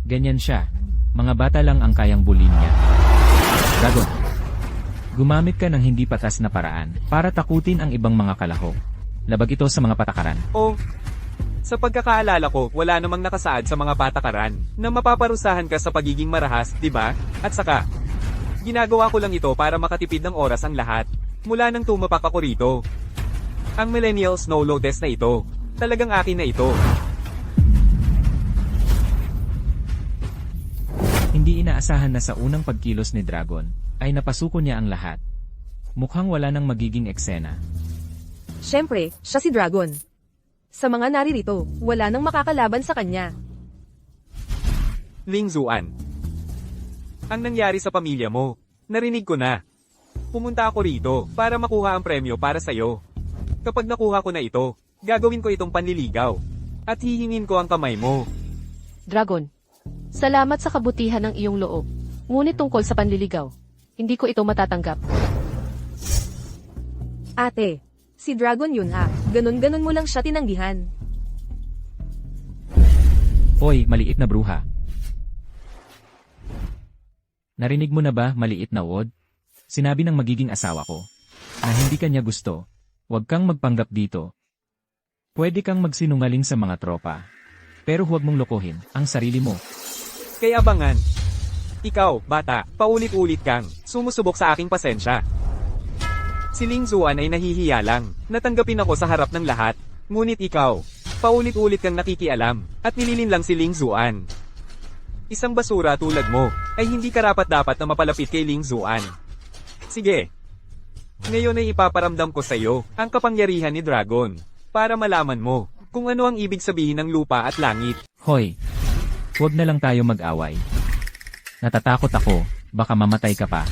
Ganyan siya. Mga bata lang ang kayang bulin niya. Dragon, gumamit ka ng hindi patas na paraan para takutin ang ibang mga kalahok. Labag ito sa mga patakaran. O, sa pagkakaalala ko, wala namang nakasaad sa mga patakaran na mapaparusahan ka sa pagiging marahas, di ba? At saka, ginagawa ko lang ito para makatipid ng oras ang lahat. Mula nang tumapak ako rito. Ang Millennial Snow Lotus na ito, talagang akin na ito. Hindi inaasahan na sa unang pagkilos ni Dragon, ay napasuko niya ang lahat. Mukhang wala nang magiging eksena. Siyempre, siya si Dragon. Sa mga naririto, wala nang makakalaban sa kanya. Ling Zuan. Ang nangyari sa pamilya mo, narinig ko na. Pumunta ako rito para makuha ang premyo para sa'yo. Kapag nakuha ko na ito, gagawin ko itong panliligaw. At hihingin ko ang kamay mo. Dragon, salamat sa kabutihan ng iyong loob. Ngunit tungkol sa panliligaw, hindi ko ito matatanggap. Ate, si Dragon yun ha. Ganon-ganon mo lang siya tinanggihan. Hoy, maliit na bruha. Narinig mo na ba, maliit na wod? Sinabi ng magiging asawa ko, na hindi kanya gusto. Huwag kang magpanggap dito. Pwede kang magsinungaling sa mga tropa. Pero huwag mong lokohin ang sarili mo. Kaya abangan. Ikaw, bata, paulit-ulit kang sumusubok sa aking pasensya. Si Ling Zuan ay nahihiya lang. Natanggapin ako sa harap ng lahat. Ngunit ikaw, paulit-ulit kang nakikialam, at nililin lang si Ling Zuan. Isang basura tulad mo, ay hindi karapat-dapat na mapalapit kay Ling Zuan. Sige. Ngayon ay ipaparamdam ko sa iyo ang kapangyarihan ni Dragon, para malaman mo kung ano ang ibig sabihin ng lupa at langit. Hoy, huwag na lang tayo mag-away. Natatakot ako, baka mamatay ka pa.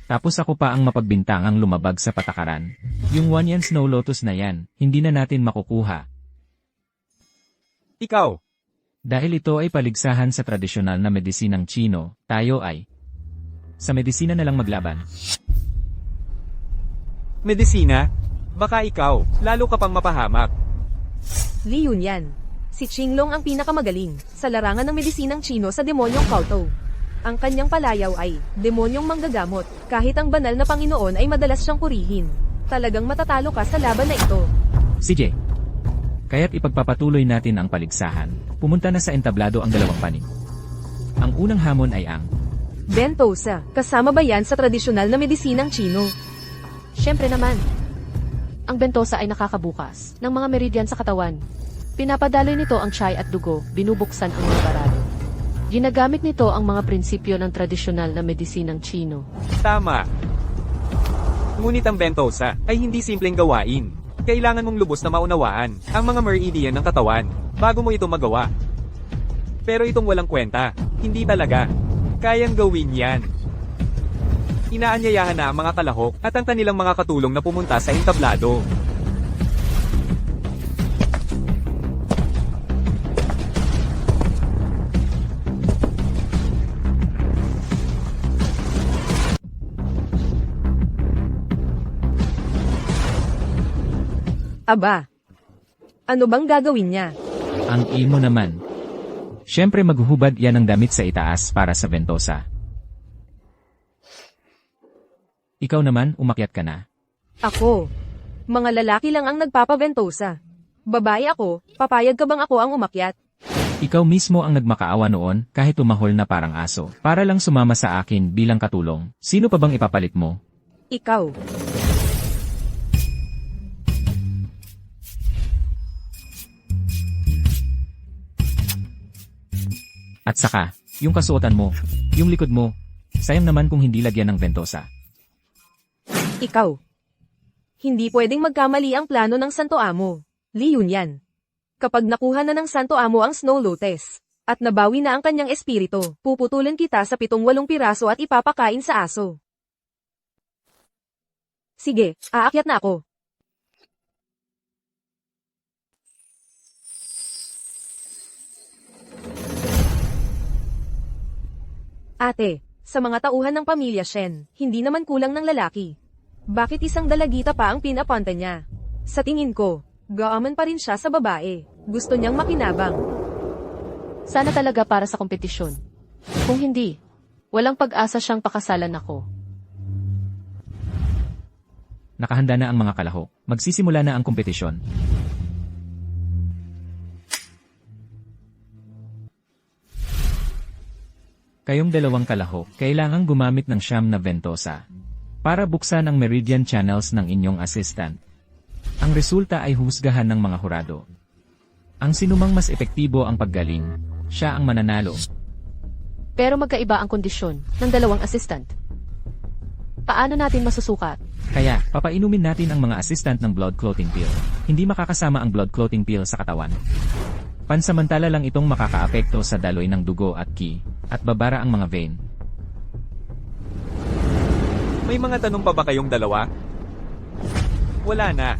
Tapos ako pa ang mapagbintangang lumabag sa patakaran. Yung 1 yan Snow Lotus na yan, hindi na natin makukuha. Ikaw, Dahil ito ay paligsahan sa tradisyonal na medisinang Chino, tayo ay sa medisina na lang maglaban. medisina? Baka ikaw, lalo ka pang mapahamak. Li Yun yan. Si Qinglong ang pinakamagaling sa larangan ng medisinang Chino sa demonyong Kauto. Ang kanyang palayaw ay demonyong manggagamot. Kahit ang banal na Panginoon ay madalas siyang purihin. Talagang matatalo ka sa laban na ito. CJ, kaya't ipagpapatuloy natin ang paligsahan. Pumunta na sa entablado ang dalawang panig. Ang unang hamon ay ang Ventosa, kasama ba yan sa tradisyonal na medisinang Chino? Siyempre naman. Ang bentosa ay nakakabukas ng mga meridian sa katawan. Pinapadaloy nito ang chai at dugo, binubuksan ang mga barado. Ginagamit nito ang mga prinsipyo ng tradisyonal na medisinang Chino. Tama. Ngunit ang Ventosa ay hindi simpleng gawain. Kailangan mong lubos na maunawaan ang mga meridian ng katawan bago mo ito magawa. Pero itong walang kwenta, hindi talaga. Kayang gawin yan. Inaanyayahan na ang mga kalahok at ang kanilang mga katulong na pumunta sa entablado. Aba, ano bang gagawin niya? ang imo naman. Siyempre maghuhubad yan ng damit sa itaas para sa Ventosa. Ikaw naman, umakyat ka na. Ako. Mga lalaki lang ang nagpapaventosa. Babae ako, papayag ka bang ako ang umakyat? Ikaw mismo ang nagmakaawa noon kahit tumahol na parang aso para lang sumama sa akin bilang katulong. Sino pa bang ipapalit mo? Ikaw. At saka, yung kasuotan mo, yung likod mo, sayang naman kung hindi lagyan ng Ventosa. Ikaw. Hindi pwedeng magkamali ang plano ng Santo Amo. Li Yunyan. Kapag nakuha na ng Santo Amo ang Snow Lotus, at nabawi na ang kanyang espiritu, puputulin kita sa 7-8 piraso at ipapakain sa aso. Sige, aakyat na ako. Ate, sa mga tauhan ng pamilya Shen, hindi naman kulang ng lalaki. Bakit isang dalagita pa ang pinapunta niya? Sa tingin ko, gaaman pa rin siya sa babae. Gusto niyang makinabang. Sana talaga para sa kompetisyon. Kung hindi, walang pag-asa siyang pakasalan ako. Nakahanda na ang mga kalahok. Magsisimula na ang kompetisyon. Kayong dalawang kalahok, kailangang gumamit ng siyam na Ventosa para buksan ang meridian channels ng inyong assistant. Ang resulta ay husgahan ng mga hurado. Ang sinumang mas epektibo ang paggaling, siya ang mananalo. Pero magkaiba ang kondisyon ng dalawang assistant. Paano natin masusukat? Kaya, papainumin natin ang mga assistant ng blood clotting pill. Hindi makakasama ang blood clotting pill sa katawan. Pansamantala lang itong makakaapekto sa daloy ng dugo at ki, at babara ang mga vein. May mga tanong pa ba kayong dalawa? Wala na.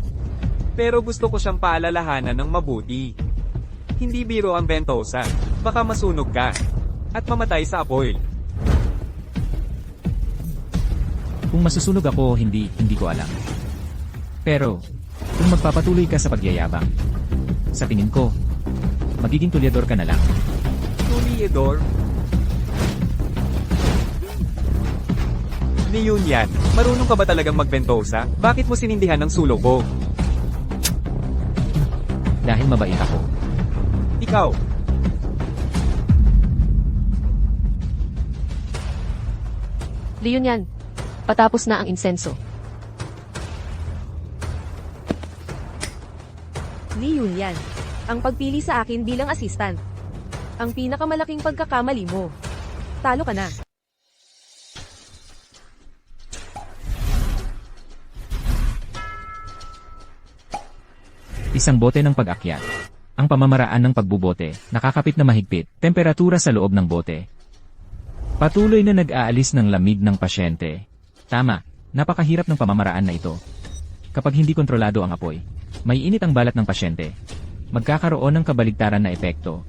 Pero gusto ko siyang paalalahanan ng mabuti. Hindi biro ang Ventosa. Baka masunog ka. At mamatay sa apoy. Kung masusunog ako, hindi ko alam. Pero, kung magpapatuloy ka sa pagyayabang, sa tingin ko, magiging tulyador ka na lang. Tuliador? Ni Yunyan, marunong ka ba talagang mag-Ventosa? Bakit mo sinindihan ng sulok ko? Dahil mabait ako. Ikaw, Leon yan. Patapos na ang insenso. Li Yunyan. Ang pagpili sa akin bilang assistant. Ang pinakamalaking pagkakamali mo. Talo ka na. Isang bote ng pag-akyat. Ang pamamaraan ng pagbubote, nakakapit na mahigpit, temperatura sa loob ng bote. Patuloy na nag-aalis ng lamig ng pasyente. Tama, napakahirap ng pamamaraan na ito. Kapag hindi kontrolado ang apoy, may init ang balat ng pasyente. Magkakaroon ng kabaligtaran na epekto.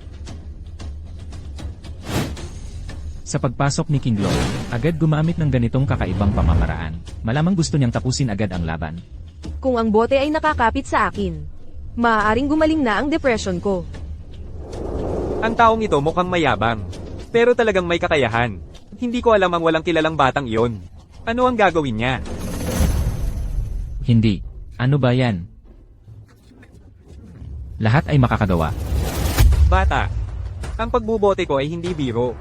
Sa pagpasok ni King Long, agad gumamit ng ganitong kakaibang pamamaraan. Malamang gusto niyang tapusin agad ang laban. Kung ang bote ay nakakapit sa akin, maaaring gumaling na ang depression ko. ang taong ito mukhang mayabang. Pero talagang may kakayahan. Hindi ko alam ang walang kilalang batang iyon. Ano ang gagawin niya? Hindi. Ano ba yan? Lahat ay makakagawa. Bata, ang pagbubote ko ay hindi biro.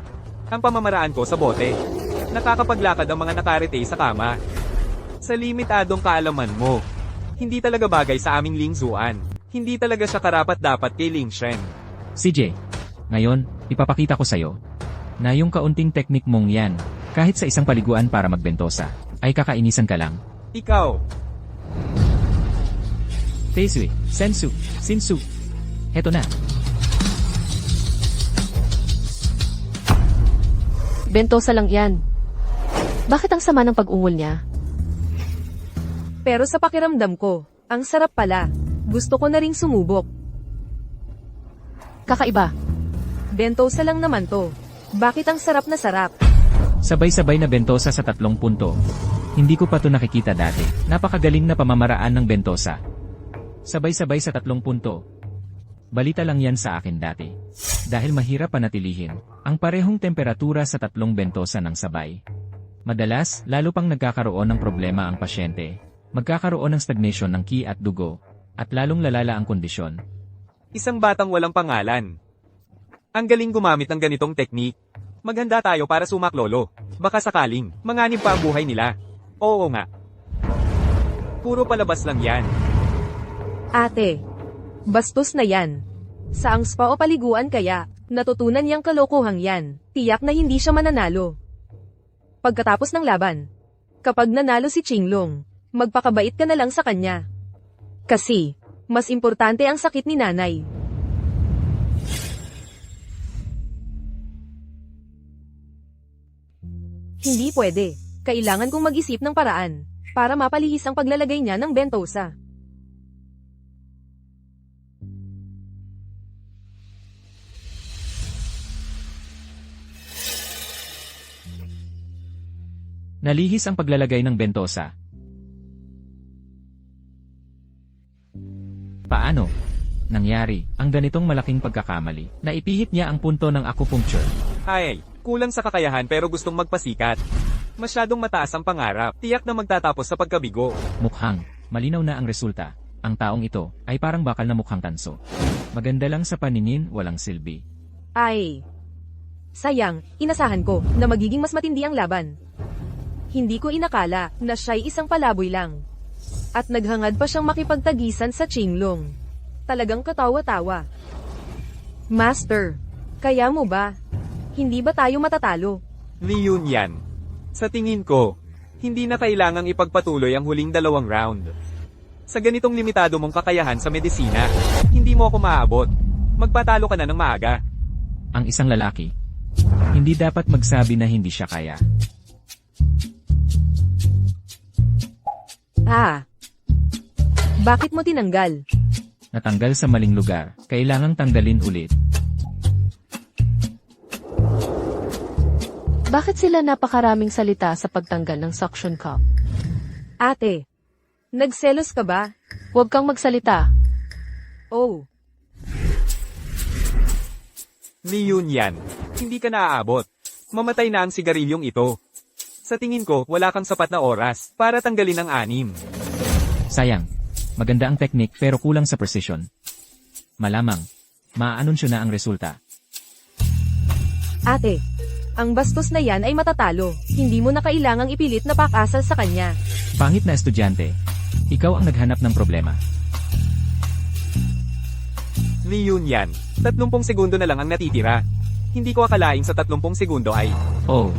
Ang pamamaraan ko sa bote. Nakakapaglakad ang mga nakarete sa kama. Sa limitadong kaalaman mo, hindi talaga bagay sa aming lingzuan. Hindi talaga siya karapat-dapat kay Ling Shen. CJ, ngayon, ipapakita ko sa'yo na yung kaunting teknik mong yan, kahit sa isang paliguan para magbentosa, ay kakainisan ka lang. Ikaw, Teisui, Sensu, Sinsu. Heto na. Bentosa lang yan. Bakit ang sama ng pag-ungol niya? Pero sa pakiramdam ko, ang sarap pala. Gusto ko na ring sumubok. Kakaiba. Bentosa lang naman to. Bakit ang sarap na sarap? Sabay-sabay na bentosa sa 3 punto. Hindi ko pa to nakikita dati. Napakagaling na pamamaraan ng bentosa. Sabay-sabay sa 3 punto. Balita lang yan sa akin dati. Dahil mahirap panatilihin ang parehong temperatura sa 3 bentosa ng sabay. Madalas, lalo pang nagkakaroon ng problema ang pasyente. Magkakaroon ng stagnation ng ki at dugo, at lalong lalala ang kondisyon. isang batang walang pangalan. Ang galing gumamit ng ganitong teknik. Maghanda tayo para sumaklolo. Baka sakaling, manganib pa ang buhay nila. Oo nga. Puro palabas lang yan. Ate, bastos na yan. Sa ang spa o paliguan kaya, natutunan niyang kalokohang yan. Tiyak na hindi siya mananalo. Pagkatapos ng laban, kapag nanalo si Qinglong, magpakabait ka na lang sa kanya. Kasi, mas importante ang sakit ni nanay. Hindi pwede. Kailangan kong mag-isip ng paraan para mapalihis ang paglalagay niya ng bentosa. Nalihis ang paglalagay ng bentosa. Paano nangyari ang ganitong malaking pagkakamali na ipihit niya ang punto ng acupuncture? Ay, kulang sa kakayahan pero gustong magpasikat. Masyadong mataas ang pangarap. Tiyak na magtatapos sa pagkabigo. Mukhang malinaw na ang resulta. Ang taong ito ay parang bakal na mukhang tanso. Maganda lang sa paningin, walang silbi. Ay, sayang, inasahan ko na magiging mas matindi ang laban. Hindi ko inakala na siya'y isang palaboy lang. At naghangad pa siyang makipagtagisan sa Qinglong. Talagang katawa-tawa. Master, kaya mo ba? Hindi ba tayo matatalo? Li Yun yan. Sa tingin ko, hindi na kailangang ipagpatuloy ang huling 2 round. Sa ganitong limitado mong kakayahan sa medisina, hindi mo ako maaabot. Magpatalo ka na ng maaga. Ang isang lalaki, hindi dapat magsabi na hindi siya kaya. Ah, bakit mo tinanggal? Natanggal sa maling lugar, kailangang tanggalin ulit. Bakit sila napakaraming salita sa pagtanggal ng suction cup? Ate, nagselos ka ba? Huwag kang magsalita. Oh, Li Yun yan. Hindi ka naaabot. Mamatay na ang sigarilyong ito. Sa tingin ko, wala kang sapat na oras para tanggalin ang 6. Sayang. Maganda ang teknik pero kulang sa precision. Malamang, maaanunsyo na ang resulta. ate, ang bastos na yan ay matatalo. Hindi mo na kailangang ipilit na pakasal sa kanya. Pangit na estudyante. Ikaw ang naghanap ng problema. Li Yun yan. 30 segundo na lang ang natitira. Hindi ko akalaing sa 30 segundo ay... Oh.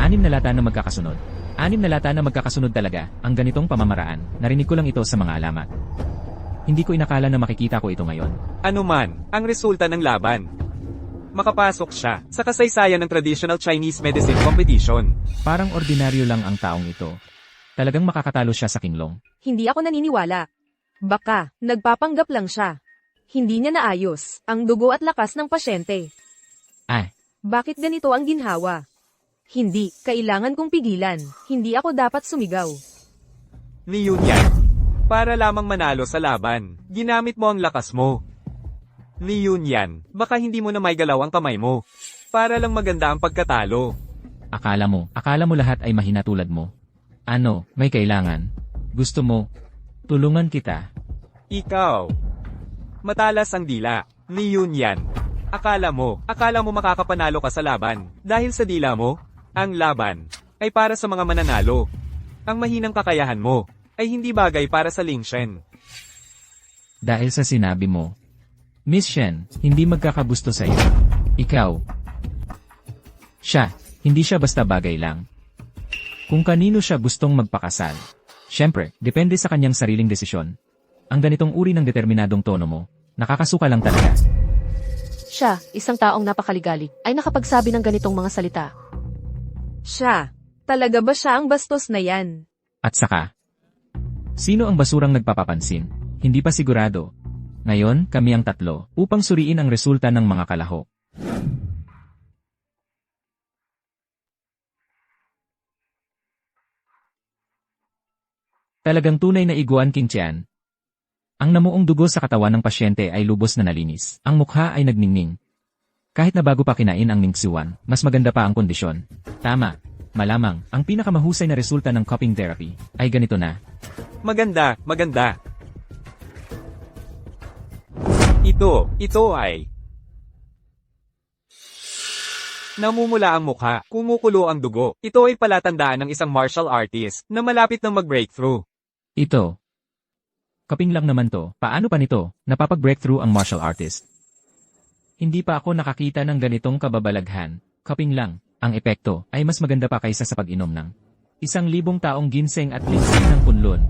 Anim na lata na magkakasunod. 6 na lata na magkakasunod talaga, ang ganitong pamamaraan. Narinig ko lang ito sa mga alamat. Hindi ko inakala na makikita ko ito ngayon. Ano man, ang resulta ng laban. Makapasok siya sa kasaysayan ng Traditional Chinese Medicine Competition. Parang ordinaryo lang ang taong ito. Talagang makakatalo siya sa Qinglong. Hindi ako naniniwala. Baka, nagpapanggap lang siya. Hindi niya naayos ang dugo at lakas ng pasyente. Ah, Bakit ganito ang ginhawa? Hindi, kailangan kong pigilan. Hindi ako dapat sumigaw. Li Yun yan. Para lamang manalo sa laban, ginamit mo ang lakas mo. Li Yun yan. Baka hindi mo na may galaw ang kamay mo. Para lang maganda ang pagkatalo. Akala mo lahat ay mahina tulad mo. Ano, may kailangan? Gusto mo? Tulungan kita. Ikaw. Matalas ang dila. Ni Yun yan. Akala mo makakapanalo ka sa laban. Dahil sa dila mo, ang laban ay para sa mga mananalo. Ang mahinang kakayahan mo ay hindi bagay para sa Ling Shen. Dahil sa sinabi mo. Miss Shen, hindi magkakagusto sa iyo. Ikaw. Siya, hindi siya basta bagay lang. Kung kanino siya gustong magpakasal. Siyempre, depende sa kanyang sariling desisyon. Ang ganitong uri ng determinadong tono mo, nakakasuka lang talaga. Siya, isang taong napakaligalig, ay nakapagsabi ng ganitong mga salita. Siya. Talaga ba siya ang bastos na yan? At saka, sino ang basurang nagpapapansin? Hindi pa sigurado. Ngayon, kami ang tatlo, upang suriin ang resulta ng mga kalahok. Talagang tunay na iguan King Tian. Ang namuong dugo sa katawan ng pasyente ay lubos na nalinis. Ang mukha ay nagningning. Kahit na bago pa kinain ang Ningxiuan, mas maganda pa ang kondisyon. Tama. Malamang, ang pinakamahusay na resulta ng cupping therapy ay ganito na. Maganda. Ito ay namumula ang mukha, kumukulo ang dugo. Ito ay palatandaan ng isang martial artist na malapit ng mag-breakthrough. Ito. Cupping lang naman to. Paano pa nito? Napapag-breakthrough ang martial artist. Hindi pa ako nakakita ng ganitong kababalaghan. Cupping lang. Ang epekto ay mas maganda pa kaysa sa pag-inom ng 1,000 taong ginseng at linsing ng punlon.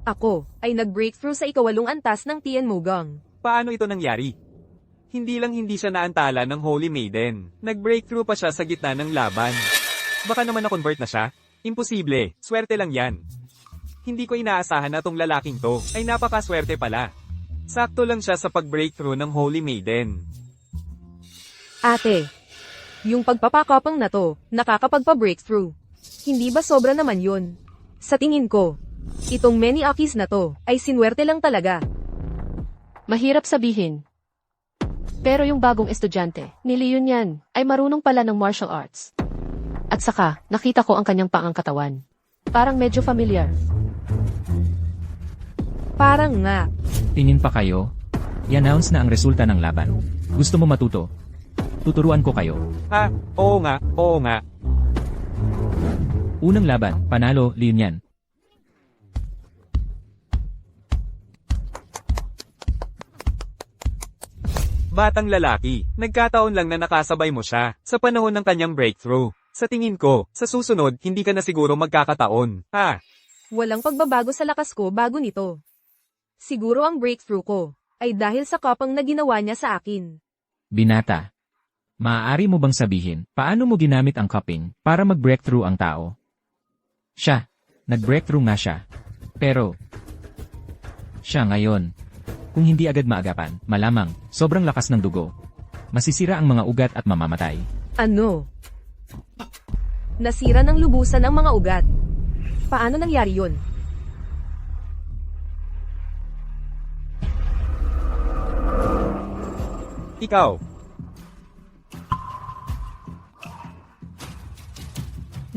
Ako, ay nag-breakthrough sa ikawalong antas ng Tian Mugang. Paano ito nangyari? Hindi siya naantala ng Holy Maiden. Nag-breakthrough pa siya sa gitna ng laban. Baka naman na-convert na siya? Imposible. Swerte lang yan. Hindi ko inaasahan na tong lalaking to ay napakaswerte pala. Sakto lang siya sa pag-breakthrough ng Holy Maiden. Ate, yung pagpapakapang na to, nakakapagpa-breakthrough. Hindi ba sobra naman yun? Sa tingin ko, itong many akis na to, ay sinwerte lang talaga. Mahirap sabihin. Pero yung bagong estudyante, ni Leon yan, ay marunong pala ng martial arts. At saka, nakita ko ang kanyang paang katawan. Parang medyo familiar. Parang nga. Tingin pa kayo? I-announce na ang resulta ng laban. Gusto mo matuto? Tuturuan ko kayo. Ha? Oo nga. Unang laban, panalo, Leon yan. Batang lalaki, nagkataon lang na nakasabay mo siya sa panahon ng kanyang breakthrough. Sa tingin ko, sa susunod, hindi ka na siguro magkakataon. Ha? Walang pagbabago sa lakas ko bago nito. Siguro ang breakthrough ko, ay dahil sa kapang na ginawa niya sa akin. Binata. Maaari mo bang sabihin, paano mo ginamit ang cupping para mag-breakthrough ang tao? Siya. Nag-breakthrough nga siya. Pero, siya ngayon. Kung hindi agad maagapan, malamang, sobrang lakas ng dugo. Masisira ang mga ugat at mamamatay. Ano? Nasira ng lubusan ang mga ugat. Paano nangyari yun? Ikaw.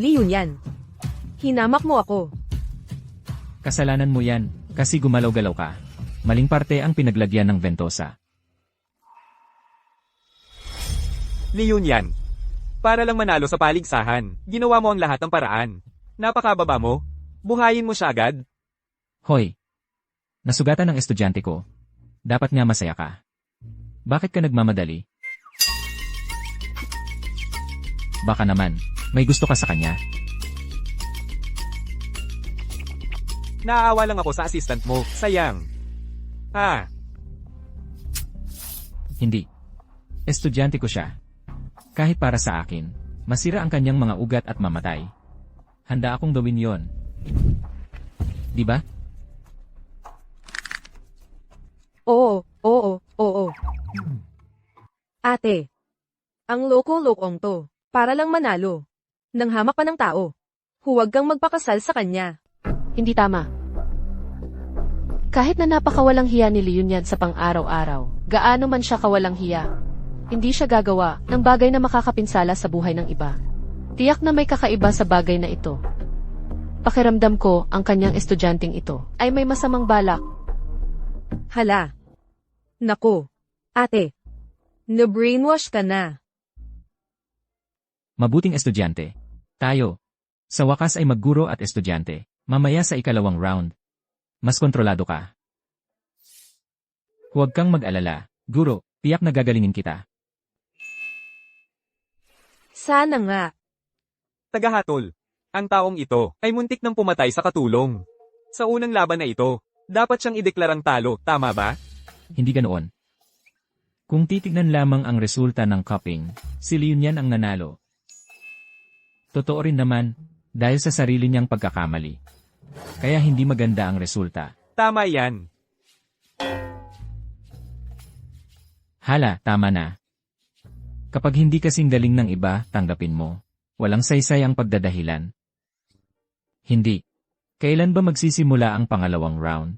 Leon yan. Hinamak mo ako. Kasalanan mo yan, kasi gumalaw-galaw ka. Maling parte ang pinaglagyan ng ventosa. Leon yan. Para lang manalo sa paligsahan, ginawa mo ang lahat ng paraan. Napakababa mo. Buhayin mo siya agad. Hoy! Nasugatan ng estudyante ko. Dapat nga masaya ka. Bakit ka nagmamadali? Baka naman, may gusto ka sa kanya. Naaawa lang ako sa assistant mo. Sayang. Ha? Hindi. Estudyante ko siya. Kahit para sa akin, masira ang kanyang mga ugat at mamatay. Handa akong gawin yon. Di ba? Oo. Ate, ang loko-lokong to, para lang manalo. Nang hamak pa ng tao. Huwag kang magpakasal sa kanya. Hindi tama. Kahit na napakawalang hiya ni Leon yan sa pang-araw-araw, gaano man siya kawalang hiya. Hindi siya gagawa ng bagay na makakapinsala sa buhay ng iba. Tiyak na may kakaiba sa bagay na ito. Pakiramdam ko ang kanyang estudyanteng ito ay may masamang balak. Hala. Nako. Ate. Na-brainwash ka na. Mabuting estudyante. Tayo. Sa wakas ay magguro at estudyante. Mamaya sa ikalawang round. Mas kontrolado ka. Huwag kang mag-alala. Guro, tiyak na gagalingin kita. Sana nga. Tagahatol. Ang taong ito ay muntik nang pumatay sa katulong. Sa unang laban na ito, dapat siyang ideklarang talo, tama ba? Hindi ganoon. Kung titignan lamang ang resulta ng cupping, si Liunian ang nanalo. Totoo rin naman, dahil sa sarili niyang pagkakamali. Kaya hindi maganda ang resulta. Tama yan. Hala, tama na. Kapag hindi kasing galing ng iba, tanggapin mo. Walang saysay ang pagdadahilan. Hindi. Kailan ba magsisimula ang pangalawang round?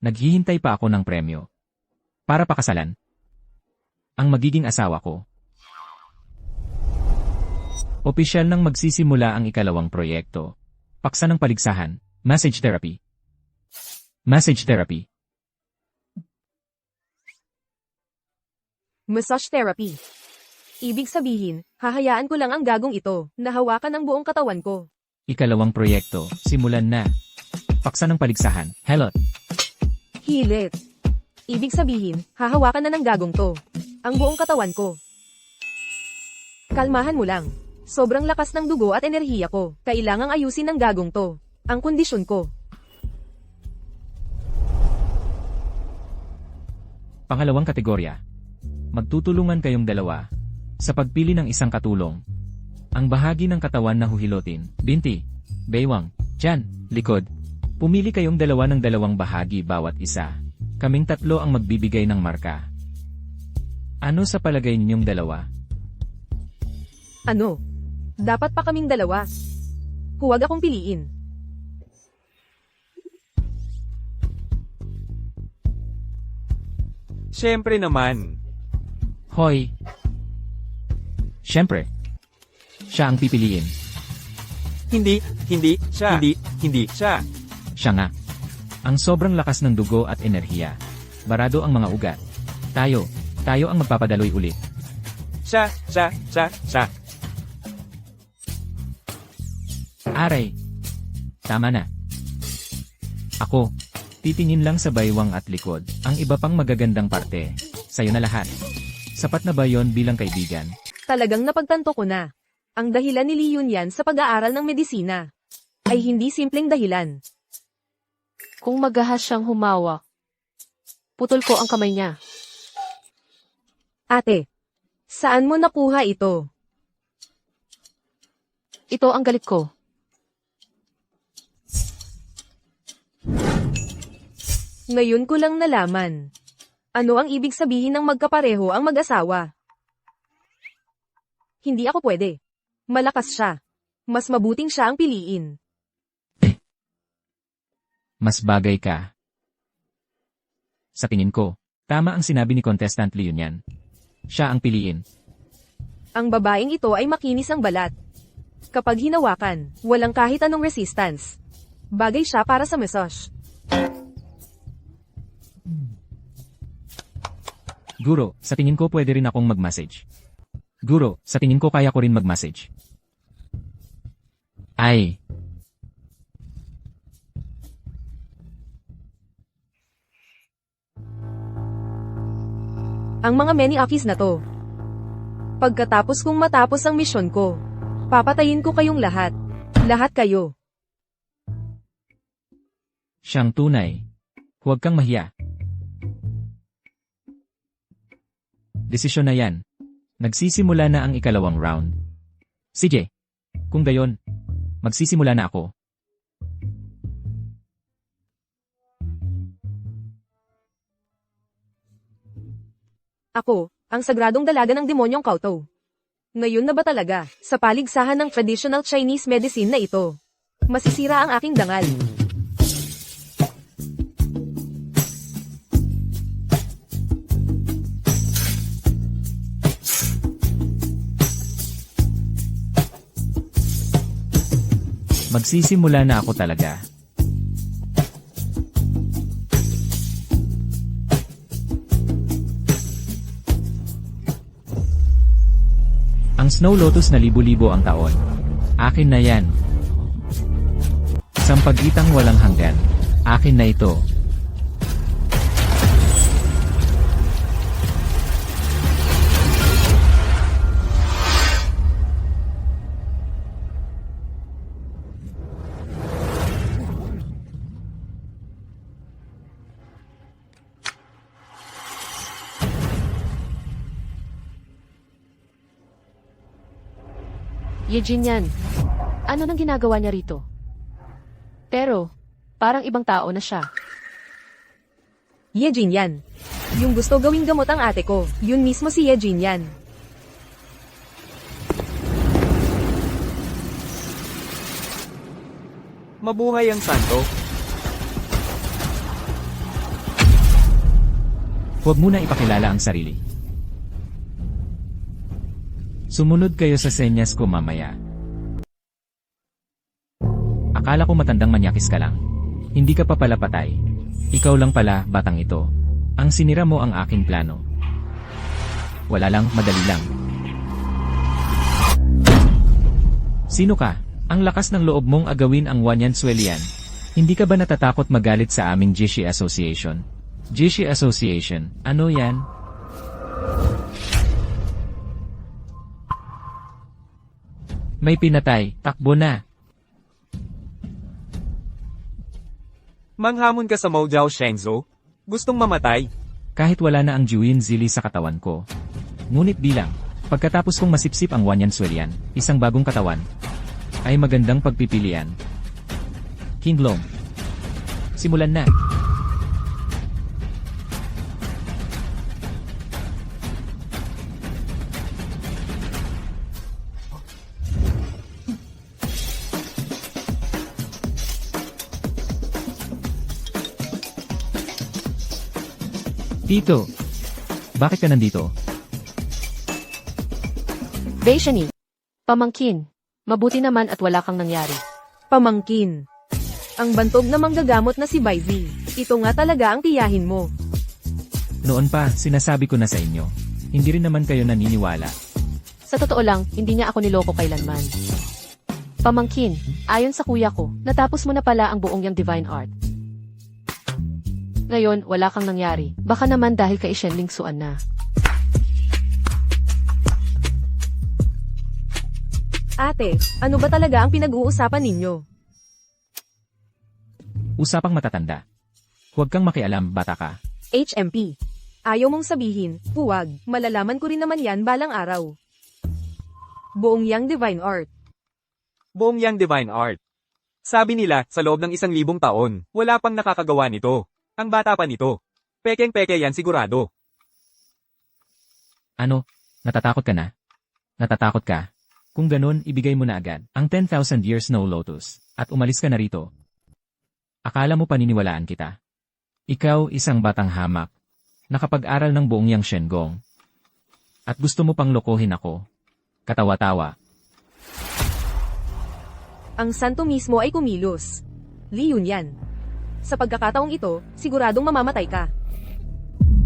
Naghihintay pa ako ng premyo. Para pakasalan. Ang magiging asawa ko. Opisyal nang magsisimula ang ikalawang proyekto. Paksa ng paligsahan. Massage therapy. Massage therapy. Massage therapy. Ibig sabihin, hahayaan ko lang ang gagong ito, na hawakan ang buong katawan ko. Ikalawang proyekto. Simulan na. Paksa ng paligsahan. Hello. Hilit. Ibig sabihin, hahawakan na ng gagong to. Ang buong katawan ko. Kalmahan mo lang. Sobrang lakas ng dugo at enerhiya ko. Kailangang ayusin ng gagong to. Ang kondisyon ko. Pangalawang kategorya. Magtutulungan kayong dalawa sa pagpili ng isang katulong. Ang bahagi ng katawan na huhilotin, binti, baywang, tiyan, likod. Pumili kayong dalawa ng dalawang bahagi bawat isa. Kaming tatlo ang magbibigay ng marka. Ano sa palagay ninyong dalawa? Ano? Dapat pa kaming dalawa. Huwag akong piliin. Siyempre naman. Hoy! Siyempre. Siya ang pipiliin. Hindi siya. Hindi siya. Siya nga. Ang sobrang lakas ng dugo at enerhiya. Barado ang mga ugat. Tayo ang magpapadaloy ulit. Siya. Aray! Tama na. Ako, titingin lang sa baywang at likod. Ang iba pang magagandang parte. Sa'yo na lahat. Sapat na ba yon bilang kaibigan? Talagang napagtanto ko na. Ang dahilan ni Lee Yunyan sa pag-aaral ng medisina ay hindi simpleng dahilan. Kung magahas siyang humawak, putol ko ang kamay niya. Ate, saan mo nakuha ito? Ito ang galit ko. Ngayon ko lang nalaman. Ano ang ibig sabihin ng magkapareho ang mag-asawa? Hindi ako pwede. Malakas siya. Mas mabuting siya ang piliin. Mas bagay ka. Sa tingin ko, tama ang sinabi ni contestant Liunian. Siya ang piliin. Ang babaeng ito ay makinis ang balat. Kapag hinawakan, walang kahit anong resistance. Bagay siya para sa massage. Guro, sa tingin ko pwede rin akong mag-massage. Guro, sa tingin ko kaya ko rin mag-massage. Ay. Ang mga many-akis na to. Pagkatapos kong matapos ang misyon ko, papatayin ko kayong lahat. Lahat kayo. Siyang tunay. Huwag kang mahiya. Desisyon na yan. Nagsisimula na ang ikalawang round. CJ, kung gayon, magsisimula na ako. Ako, ang sagradong dalaga ng demonyong Kauto. Ngayon na ba talaga, sa paligsahan ng traditional Chinese medicine na ito, masisira ang aking dangal. Magsisimula na ako talaga. Ang Snow Lotus na libo-libo ang taon. Akin na yan. Sampagitang walang hanggan. Akin na ito. Eugene yan. Ano nang ginagawa niya rito? Pero, parang ibang tao na siya. Yejin yan. Yung gusto gawing gamot ang ate ko, yun mismo si Yejin yan. Mabuhay ang santo. Huwag muna ipakilala ang sarili. Sumunod kayo sa senyas ko mamaya. Akala ko matandang manyakis ka lang. Hindi ka pa pala patay. Ikaw lang pala, batang ito. Ang sinira mo ang aking plano. Wala lang, madali lang. Sino ka? Ang lakas ng loob mong agawin ang Wanyan Suelian. Hindi ka ba natatakot magalit sa aming Jishi Association? Jishi Association, ano yan? May pinatay, takbo na. Manghamon ka sa Mojao Shenzhou? Gustong mamatay? Kahit wala na ang Juyin Zili sa katawan ko. Ngunit bilang, pagkatapos kong masipsip ang Wanyan Suelian, isang bagong katawan, ay magandang pagpipilian. King Long. Simulan na. Tito, bakit ka nandito? Beishani. Pamangkin. Mabuti naman at wala kang nangyari. Pamangkin. Ang bantog na manggagamot na si Baizi. Ito nga talaga ang tiyahin mo. Noon pa, sinasabi ko na sa inyo. Hindi rin naman kayo naniniwala. Sa totoo lang, hindi niya ako niloko kailanman. Pamangkin, ayon sa kuya ko, natapos mo na pala ang buong yang divine art. Ngayon, wala kang nangyari. Baka naman dahil kay Shenling Suan na. Ate, ano ba talaga ang pinag-uusapan ninyo? Usapang matatanda. Huwag kang makialam, bata ka. HMP. Ayaw mong sabihin, huwag, malalaman ko rin naman yan balang araw. Buong yang divine art. Buong yang divine art. Sabi nila, sa loob ng 1,000 taon, wala pang nakakagawa nito. Ang bata pa nito. Pekeng-peke yan sigurado. Ano? Natatakot ka na? Natatakot ka? Kung ganun, ibigay mo na agad ang 10,000 years Snow Lotus at umalis ka na rito. Akala mo paniniwalaan kita? Ikaw isang batang hamak. Nakapag-aral ng buong yang Shenggong. At gusto mo pang lokohin ako. Katawa-tawa. Ang santo mismo ay kumilos. Li Yun yan. Sa pagkakataong ito, siguradong mamamatay ka.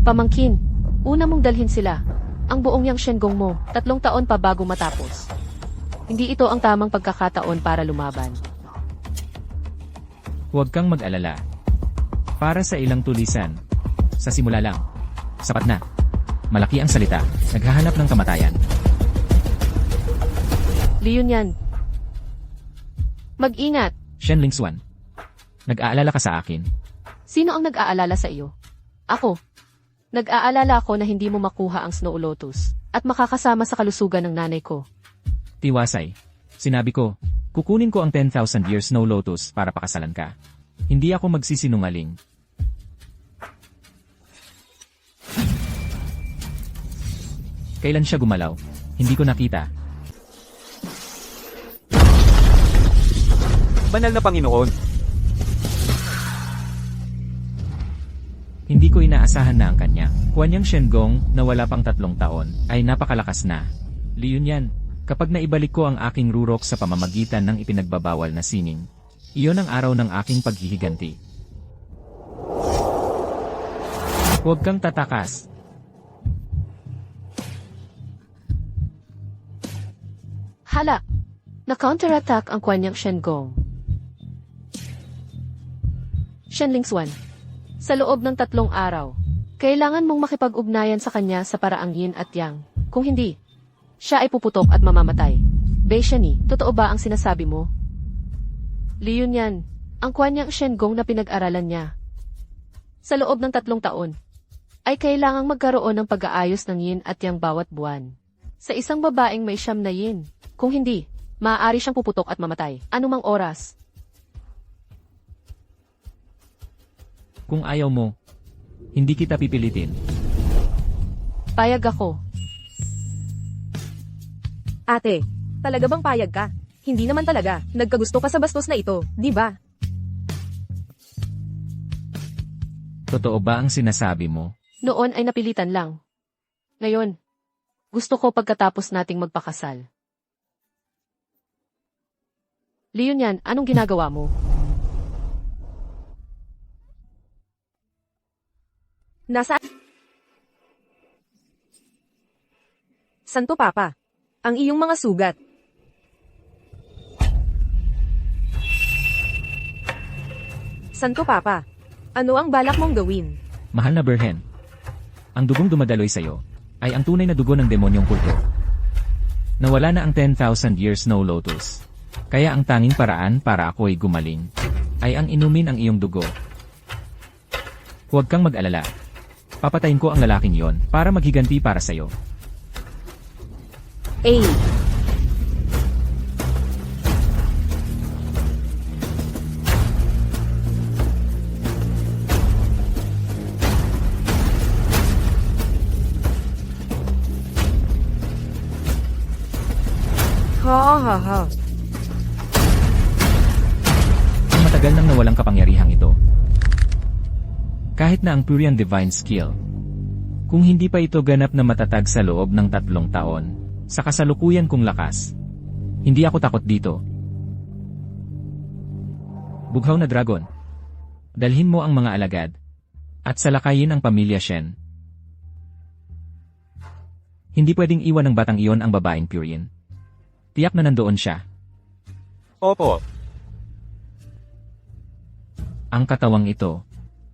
Pamangkin, una mong dalhin sila. Ang buong yang Shenggong mo, 3 taon pa bago matapos. Hindi ito ang tamang pagkakataon para lumaban. Huwag kang mag-alala. Para sa ilang tulisan. Sa simula lang. Sapat na. Malaki ang salita. Naghahanap ng kamatayan. Liyon yan. Mag-ingat. Shenling Suan. Nag-aalala ka sa akin. Sino ang nag-aalala sa iyo? Ako. Nag-aalala ako na hindi mo makuha ang Snow Lotus at makakasama sa kalusugan ng nanay ko. Tiwasay. Sinabi ko, kukunin ko ang 10,000 years Snow Lotus para pakasalan ka. Hindi ako magsisinungaling. Kailan siya gumalaw? Hindi ko nakita. Banal na Panginoon. Hindi ko inaasahan na ang kanya. Huanyang Shenggong na wala pang 3 taon ay napakalakas na. Liyon yan. Kapag naibalik ko ang aking rurok sa pamamagitan ng ipinagbabawal na sining, iyon ang araw ng aking paghihiganti. Huwag kang tatakas. Hala! Na-counterattack ang kanyang Shenggong. Shenling Swan. Sa loob ng 3 araw, kailangan mong makipag-ugnayan sa kanya sa paraang yin at yang. Kung hindi, siya ay puputok at mamamatay. Bei Shani, totoo ba ang sinasabi mo? Li Yunyan, ang kanyang Shenggong na pinag-aralan niya. Sa loob ng 3 taon, ay kailangang magkaroon ng pag-aayos ng yin at yang bawat buwan. Sa isang babaeng may 9 na yin. Kung hindi, maaari siyang puputok at mamatay. Anumang oras. Kung ayaw mo, hindi kita pipilitin. Payag ako. Ate, talaga bang payag ka? Hindi naman talaga. Nagkagusto ka sa bastos na ito, di ba? Totoo ba ang sinasabi mo? Noon ay napilitan lang. Ngayon, gusto ko pagkatapos nating magpakasal. Leon, anong ginagawa mo? Nasa... Santo Papa, ang iyong mga sugat. Santo Papa, ano ang balak mong gawin? Mahal na Birhen, ang dugong dumadaloy sa'yo ay ang tunay na dugo ng demonyong kulto. Nawala na ang 10,000 years Snow Lotus. Kaya ang tanging paraan para ako'y gumaling ay ang inumin ang iyong dugo. Huwag kang mag-alala. Papatayin ko ang lalaking yon para maghiganti para sa'yo. A. Ha. Matagal nang nawalang kapangyarihang ito. Kahit na ang Purian Divine Skill. Kung hindi pa ito ganap na matatag sa loob ng 3 taon, sa kasalukuyan kong lakas, hindi ako takot dito. Bughaw na dragon. Dalhin mo ang mga alagad, at salakayin ang pamilya Shen. Hindi pwedeng iwan ng batang iyon ang babaeng Purian. Tiyak na nandoon siya. Opo. Ang katawang ito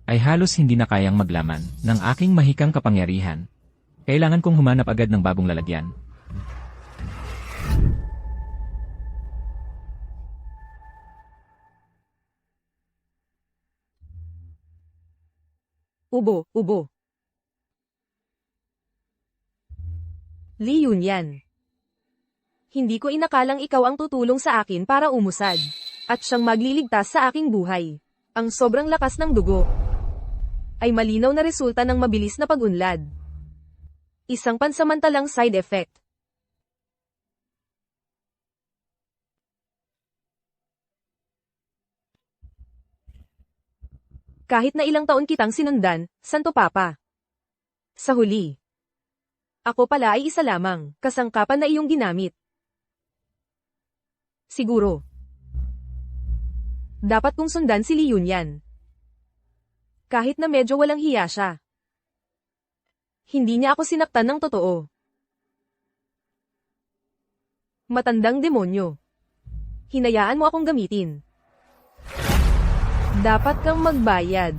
ay halos hindi na kayang maglaman ng aking mahikang kapangyarihan. Kailangan kong humanap agad ng bagong lalagyan. Ubo. Li Yunyan. Hindi ko inakalang ikaw ang tutulong sa akin para umusad, at siyang magliligtas sa aking buhay. Ang sobrang lakas ng dugo ay malinaw na resulta ng mabilis na pag-unlad. Isang pansamantalang side effect. Kahit na ilang taon kitang sinundan, Santo Papa. Sa huli, ako pala ay isa lamang, kasangkapan na iyong ginamit. Siguro. Dapat kong sundan si Li Yunyan. Kahit na medyo walang hiya siya. Hindi niya ako sinaktan ng totoo. Matandang demonyo. Hinayaan mo akong gamitin. Dapat kang magbayad.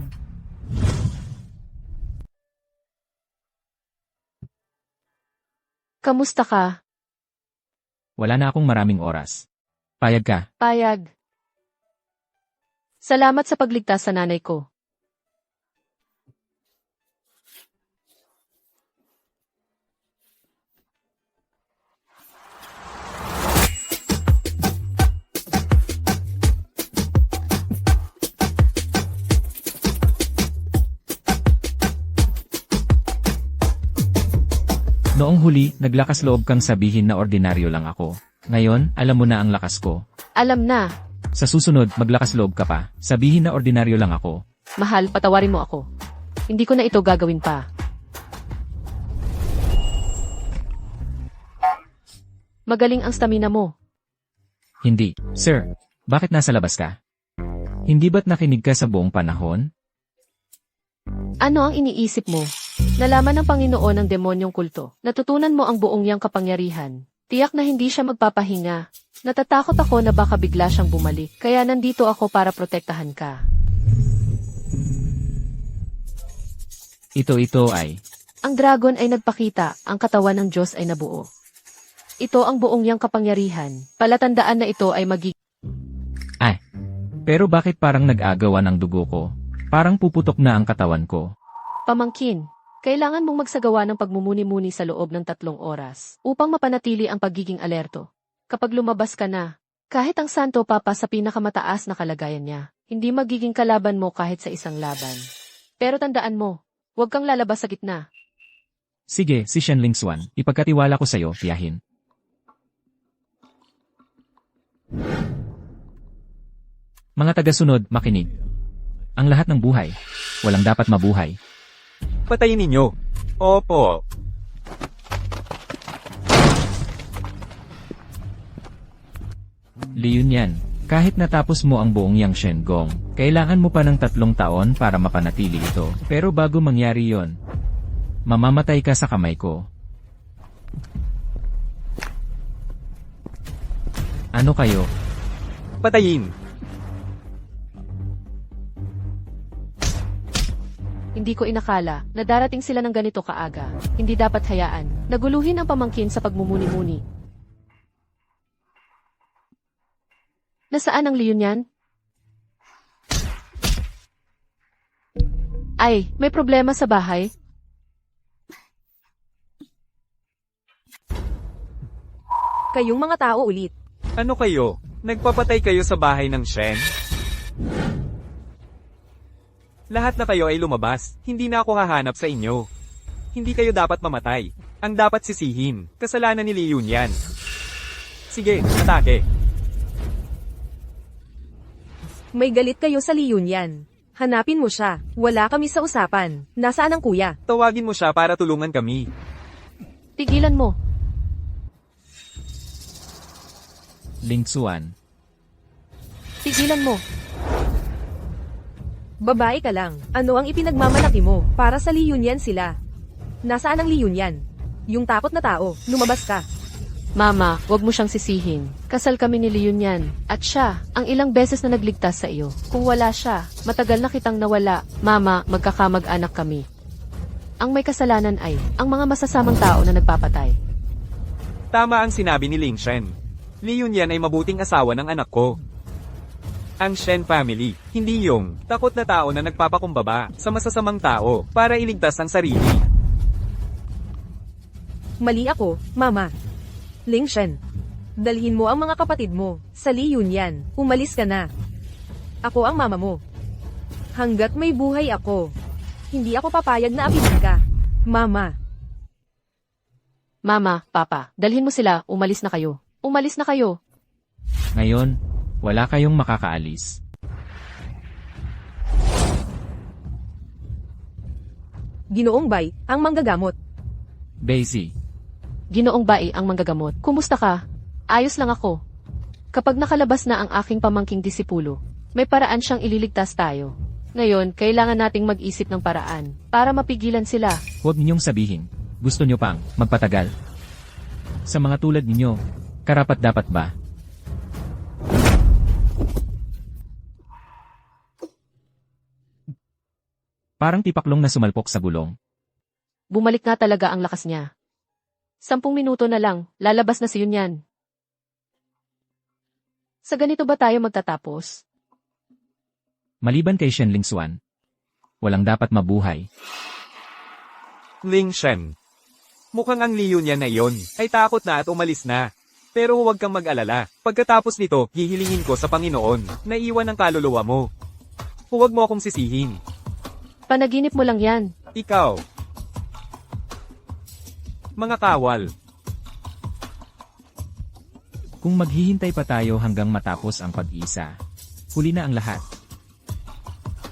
Kamusta ka? Wala na akong maraming oras. Payag ka. Payag. Salamat sa pagligtas sa nanay ko. Noong huli, naglakas loob kang sabihin na ordinaryo lang ako. Ngayon, alam mo na ang lakas ko. Alam na. Sa susunod, maglakas loob ka pa. Sabihin na ordinaryo lang ako. Mahal, patawarin mo ako. Hindi ko na ito gagawin pa. Magaling ang stamina mo. Hindi, sir. Bakit nasa labas ka? Hindi ba't nakinig ka sa buong panahon? Ano ang iniisip mo? Nalaman ng Panginoon ang demonyong kulto. Natutunan mo ang buong yang kapangyarihan. Tiyak na hindi siya magpapahinga. Natatakot ako na baka bigla siyang bumalik. Kaya nandito ako para protektahan ka. Ito ay... Ang dragon ay nagpakita, ang katawan ng Diyos ay nabuo. Ito ang buong yang kapangyarihan. Palatandaan na ito ay Pero bakit parang nag-agawan ng dugo ko? Parang puputok na ang katawan ko. pamangkin. Kailangan mong magsagawa ng pagmumuni-muni sa loob ng 3 oras upang mapanatili ang pagiging alerto. Kapag lumabas ka na, kahit ang Santo Papa sa pinakamataas na kalagayan niya, hindi magiging kalaban mo kahit sa isang laban. Pero tandaan mo, huwag kang lalabas sa gitna. Sige, si Shenling Xuan, ipagkatiwala ko sa'yo, tiyahin. Mga tagasunod, makinig. Ang lahat ng buhay, walang dapat mabuhay. Patayin ninyo. Opo. Li Yunyan, kahit natapos mo ang buong Yang Shen-gong, kailangan mo pa ng 3 taon para mapanatili ito. Pero bago mangyari yon, mamamatay ka sa kamay ko. Ano kayo? Patayin. Hindi ko inakala na darating sila ng ganito kaaga. Hindi dapat hayaan. Naguluhin ang pamangkin sa pagmumuni-muni. Nasaan ang leon yan? Ay, may problema sa bahay? Kayong mga tao ulit. Ano kayo? Nagpapatay kayo sa bahay ng Shen? Lahat na kayo ay lumabas. Hindi na ako hahanap sa inyo. Hindi kayo dapat mamatay. Ang dapat sisihin. Kasalanan ni Li Yunyan. Sige, atake. May galit kayo sa Li Yunyan. Hanapin mo siya. Wala kami sa usapan. Nasaan ang kuya? Tawagin mo siya para tulungan kami. Tigilan mo. Ling Xuan, Tigilan mo. Babae ka lang. Ano ang ipinagmamalaki mo? Para sa Li Yunyan sila. Nasaan ang Li Yunyan? Yung takot na tao. Lumabas ka. Mama, wag mo siyang sisihin. Kasal kami ni Leon yan. At siya, ang ilang beses na nagligtas sa iyo. Kung wala siya, matagal na kitang nawala. Mama, magkakamag-anak kami. Ang may kasalanan ay, ang mga masasamang tao na nagpapatay. Tama ang sinabi ni Ling Shen. Li Yunyan ay mabuting asawa ng anak ko. Ang Shen family, hindi yung takot na tao na nagpapakumbaba sa masasamang tao para iligtas ang sarili. Mali ako, Mama. Ling Shen. Dalhin mo ang mga kapatid mo sa Li Yunyan. Umalis ka na. Ako ang mama mo. Hanggat may buhay ako, hindi ako papayag na apihin ka. Mama. Mama, Papa, dalhin mo sila, umalis na kayo. Umalis na kayo. ngayon, wala kayong makakaalis. Ginoong Bay, ang manggagamot. Basie, Ginoong Bai ang manggagamot. Kumusta ka? Ayos lang ako. Kapag nakalabas na ang aking pamangking disipulo, may paraan siyang ililigtas tayo. Ngayon, kailangan nating mag-isip ng paraan para mapigilan sila. huwag ninyong sabihin, gusto nyo pang magpatagal. Sa mga tulad ninyo, karapat-dapat ba? Parang tipaklong na sumalpok sa gulong. Bumalik nga talaga ang lakas niya. 10 minuto na lang, lalabas na si Yunyan. Sa ganito ba tayo magtatapos? Maliban kay Shenling Xuan, walang dapat mabuhay. Ling Shen. Mukhang ang Li Yunyan na iyon ay takot na at umalis na. Pero huwag kang mag-alala. Pagkatapos nito, hihilingin ko sa Panginoon na iwan ang kaluluwa mo. Huwag mo akong sisihin. Panaginip mo lang yan. Ikaw. Mga kawal. Kung maghihintay pa tayo hanggang matapos ang pag-isa, huli na ang lahat.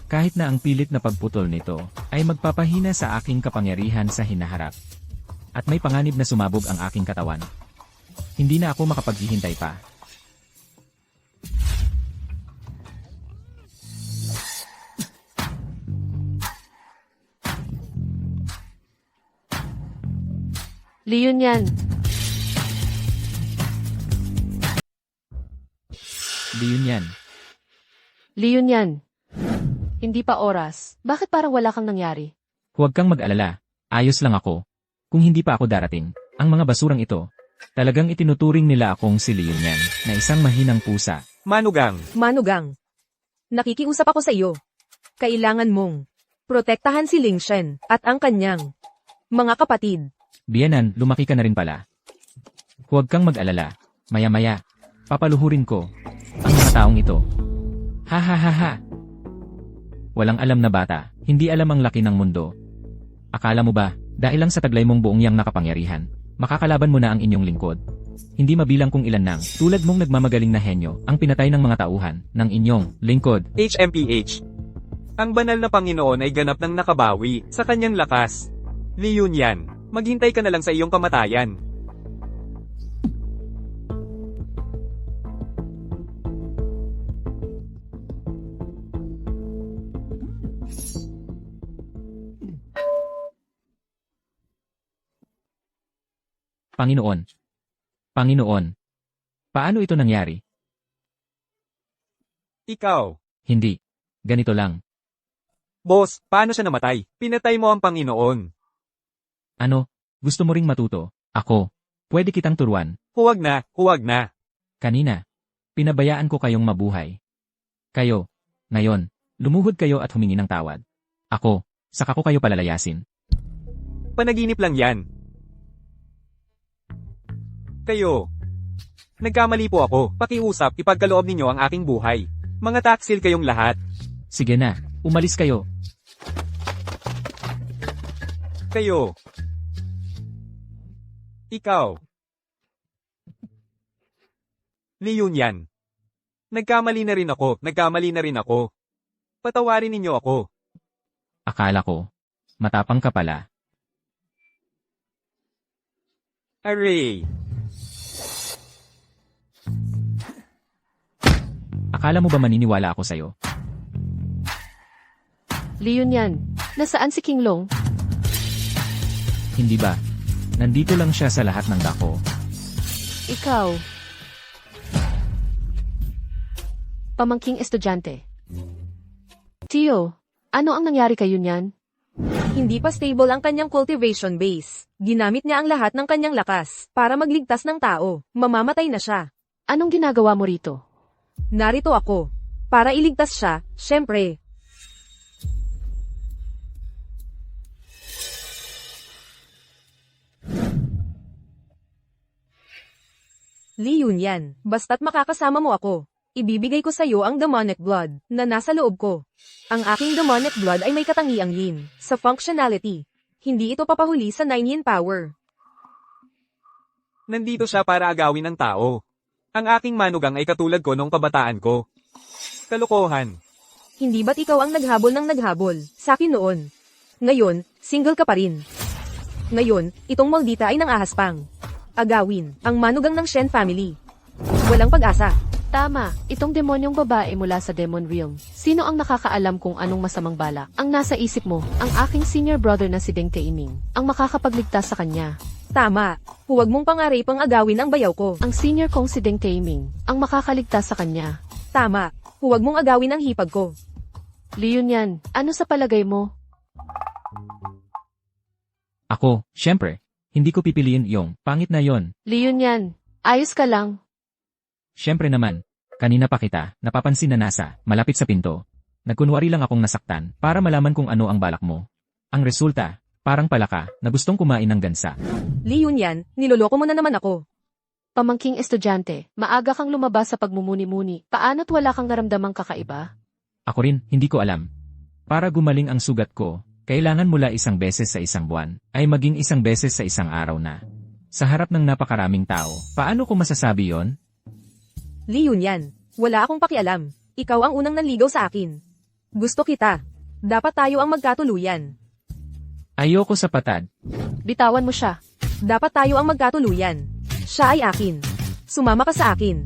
Kahit na ang pilit na pagputol nito ay magpapahina sa aking kapangyarihan sa hinaharap. At may panganib na sumabog ang aking katawan. Hindi na ako makapaghihintay pa. Li Yunyan, Di yun yan. Li Yunyan. Hindi pa oras. Bakit parang wala kang nangyari? Huwag kang mag-alala. Ayos lang ako. Kung hindi pa ako darating, ang mga basurang ito, talagang itinuturing nila akong si Li Yunyan, na isang mahinang pusa. Manugang, Manugang. Nakikiusap ako sa iyo. Kailangan mong protektahan si Ling Shen at ang kanyang mga kapatid. Biyanan, lumaki ka na rin pala. Huwag kang mag-alala. Maya-maya, papaluhurin ko ang mga taong ito. Ha ha ha ha. Walang alam na bata, hindi alam ang laki ng mundo. Akala mo ba, dahil lang sa taglay mong buong yang nakapangyarihan, makakalaban mo na ang inyong lingkod? Hindi mabilang kung ilan nang, tulad mong nagmamagaling na henyo, ang pinatay ng mga tauhan ng inyong lingkod. HMPH. Ang banal na Panginoon ay ganap ng nakabawi sa kanyang lakas. Li Yunyan, maghintay ka na lang sa iyong kamatayan. Panginoon. Panginoon. Paano ito nangyari? Ikaw, Hindi. Ganito lang. boss, paano siya namatay? Pinatay mo ang Panginoon. Ano? Gusto mo ring matuto? Ako. Pwede kitang turuan. Huwag na, huwag na. Kanina. Pinabayaan ko kayong mabuhay. Kayo. Ngayon. Lumuhod kayo at humingi ng tawad. Ako. Saka ko kayo palalayasin. Panaginip lang yan. Kayo. Nagkamali po ako. Pakiusap, ipagkaloob ninyo ang aking buhay. Mga taksil kayong lahat. Sige na. Umalis kayo. Kayo. Ikaw. Li Yunyan. Nagkamali na rin ako. Patawarin ninyo ako. Akala ko. Matapang ka pala. Aray. Akala mo ba maniniwala ako sa'yo? Li Yunyan, nasaan si King Long? Hindi ba? Nandito lang siya sa lahat ng dako. Ikaw. Pamangking estudyante. Tio, ano ang nangyari kay Yunyan? Hindi pa stable ang kanyang cultivation base. Ginamit niya ang lahat ng kanyang lakas para magligtas ng tao. Mamamatay na siya. Anong ginagawa mo rito? Narito ako. Para iligtas siya, syempre. Li Yunyan, basta't makakasama mo ako. Ibibigay ko sa iyo ang demonic blood na nasa loob ko. Ang aking demonic blood ay may katangiang yin sa functionality. Hindi ito papahuli sa 9 yin power. Nandito siya para agawin ng tao. Ang aking manugang ay katulad ko nung kabataan ko. Kalokohan. Hindi ba't ikaw ang naghabol ng naghabol sa akin noon? Ngayon, single ka pa rin. Ngayon, itong maldita ay nang ahas pang agawin ang manugang ng Shen family. Walang pag-asa. Tama, itong demonyong babae mula sa Demon Realm. Sino ang nakakaalam kung anong masamang balak? Ang nasa isip mo, ang aking senior brother na si Deng Taiming, ang makakapagligtas sa kanya. Tama, huwag mong pangaripang agawin ang bayaw ko. Ang senior kong si Deng Taiming, ang makakaligtas sa kanya. Tama, huwag mong agawin ang hipag ko. Li Yunyan, ano sa palagay mo? Ako, syempre. Hindi ko pipiliin yung pangit na yon. Li Yunyan, ayos ka lang. Syempre naman. Kanina pa kita, napapansin na nasa, malapit sa pinto. Nagkunwari lang akong nasaktan, para malaman kung ano ang balak mo. Ang resulta, parang palaka, na gustong kumain ng gansa. Li Yunyan, niloloko mo na naman ako. Pamangking estudyante, maaga kang lumabas sa pagmumuni-muni. Paano't wala kang naramdamang kakaiba? Ako rin, hindi ko alam. Para gumaling ang sugat ko, kailangan mula 1 beses sa 1 buwan, ay maging 1 beses sa 1 araw na. Sa harap ng napakaraming tao, paano ko masasabi yon? Li Yunyan, wala akong pakialam. Ikaw ang unang nanligaw sa akin. Gusto kita. Dapat tayo ang magkatuluyan. Ayoko sa patad. Bitawan mo siya. Dapat tayo ang magkatuluyan. Siya ay akin. Sumama ka sa akin.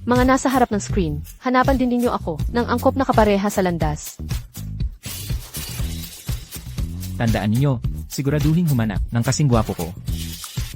Mga nasa harap ng screen, hanapan din ninyo ako ng angkop na kapareha sa landas. Tandaan ninyo, siguraduhin humanap ng kasing gwapo ko.